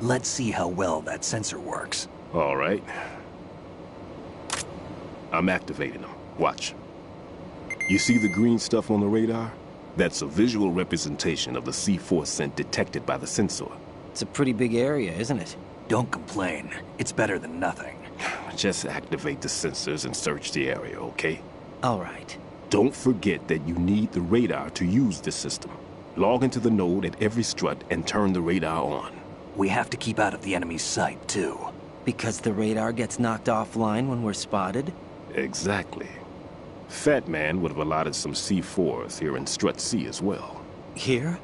Let's see how well that sensor works. All right. I'm activating them. Watch. You see the green stuff on the radar? That's a visual representation of the C4 scent detected by the sensor. It's a pretty big area, isn't it? Don't complain. It's better than nothing. Just activate the sensors and search the area, okay? All right. Don't forget that you need the radar to use this system. Log into the node at every strut and turn the radar on. We have to keep out of the enemy's sight, too. Because the radar gets knocked offline when we're spotted? Exactly. Fat Man would have allotted some C4s here in Strut C as well. Here?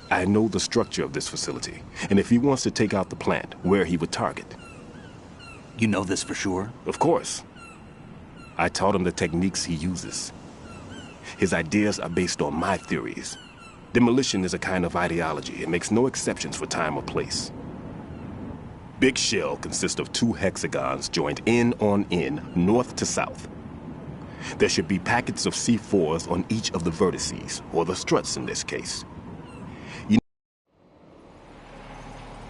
I know the structure of this facility, and if he wants to take out the plant, where he would target. You know this for sure? Of course. I taught him the techniques he uses. His ideas are based on my theories. Demolition is a kind of ideology. It makes no exceptions for time or place. Big Shell consists of 2 hexagons joined end on end, north to south. There should be packets of C4s on each of the vertices, or the struts in this case.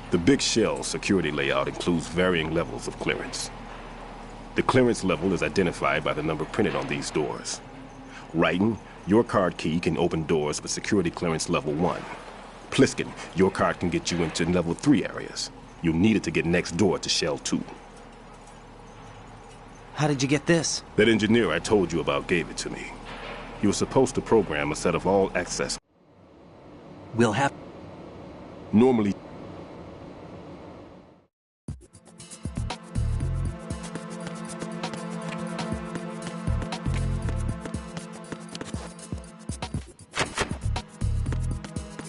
The Big Shell security layout includes varying levels of clearance. The clearance level is identified by the number printed on these doors. Raiden, your card key can open doors with security clearance level 1. Pliskin, your card can get you into level 3 areas. You'll need it to get next door to Shell 2. How did you get this? That engineer I told you about gave it to me. He was supposed to program a set of all access. We'll have... Normally...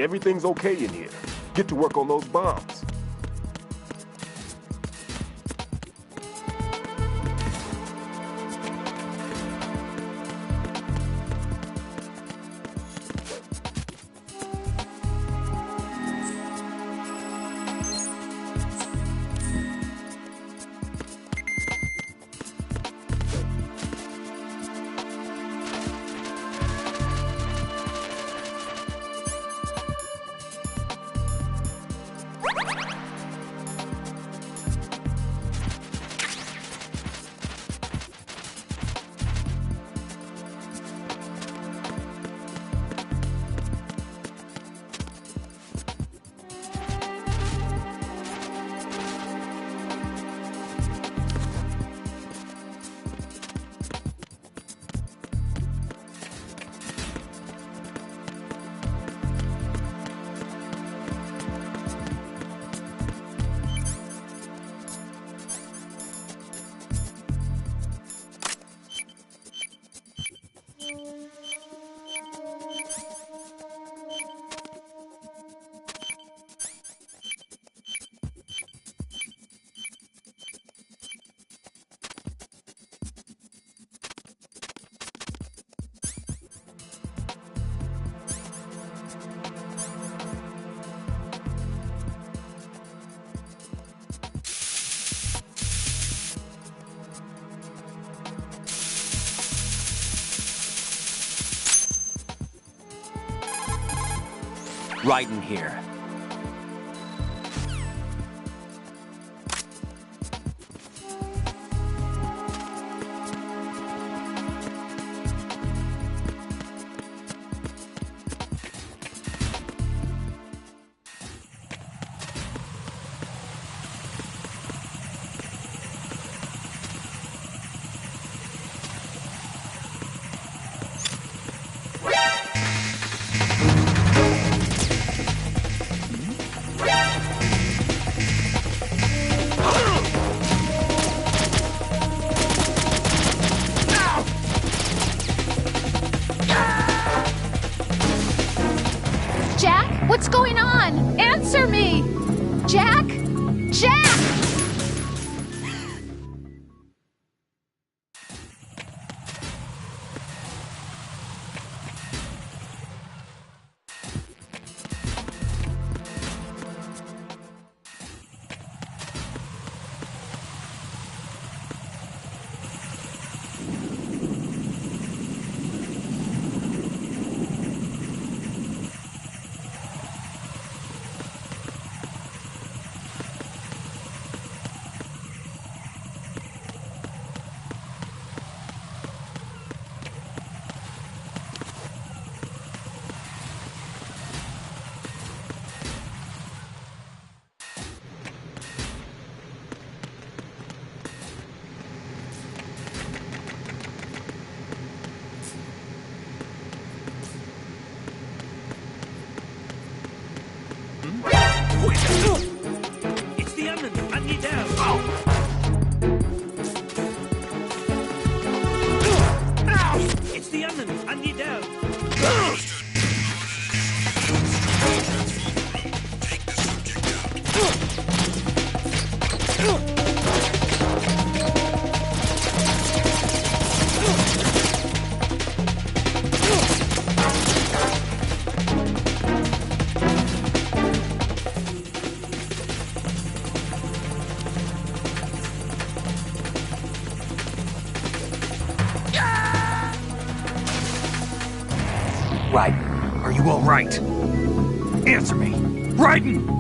Everything's okay in here. Get to work on those bombs. Raiden here. Jack, what's going on? Answer me! Jack? Jack! It's the onion! I need down! It's the onion! I need down! Raiden, are you all right? Answer me! Raiden!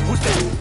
Who's that?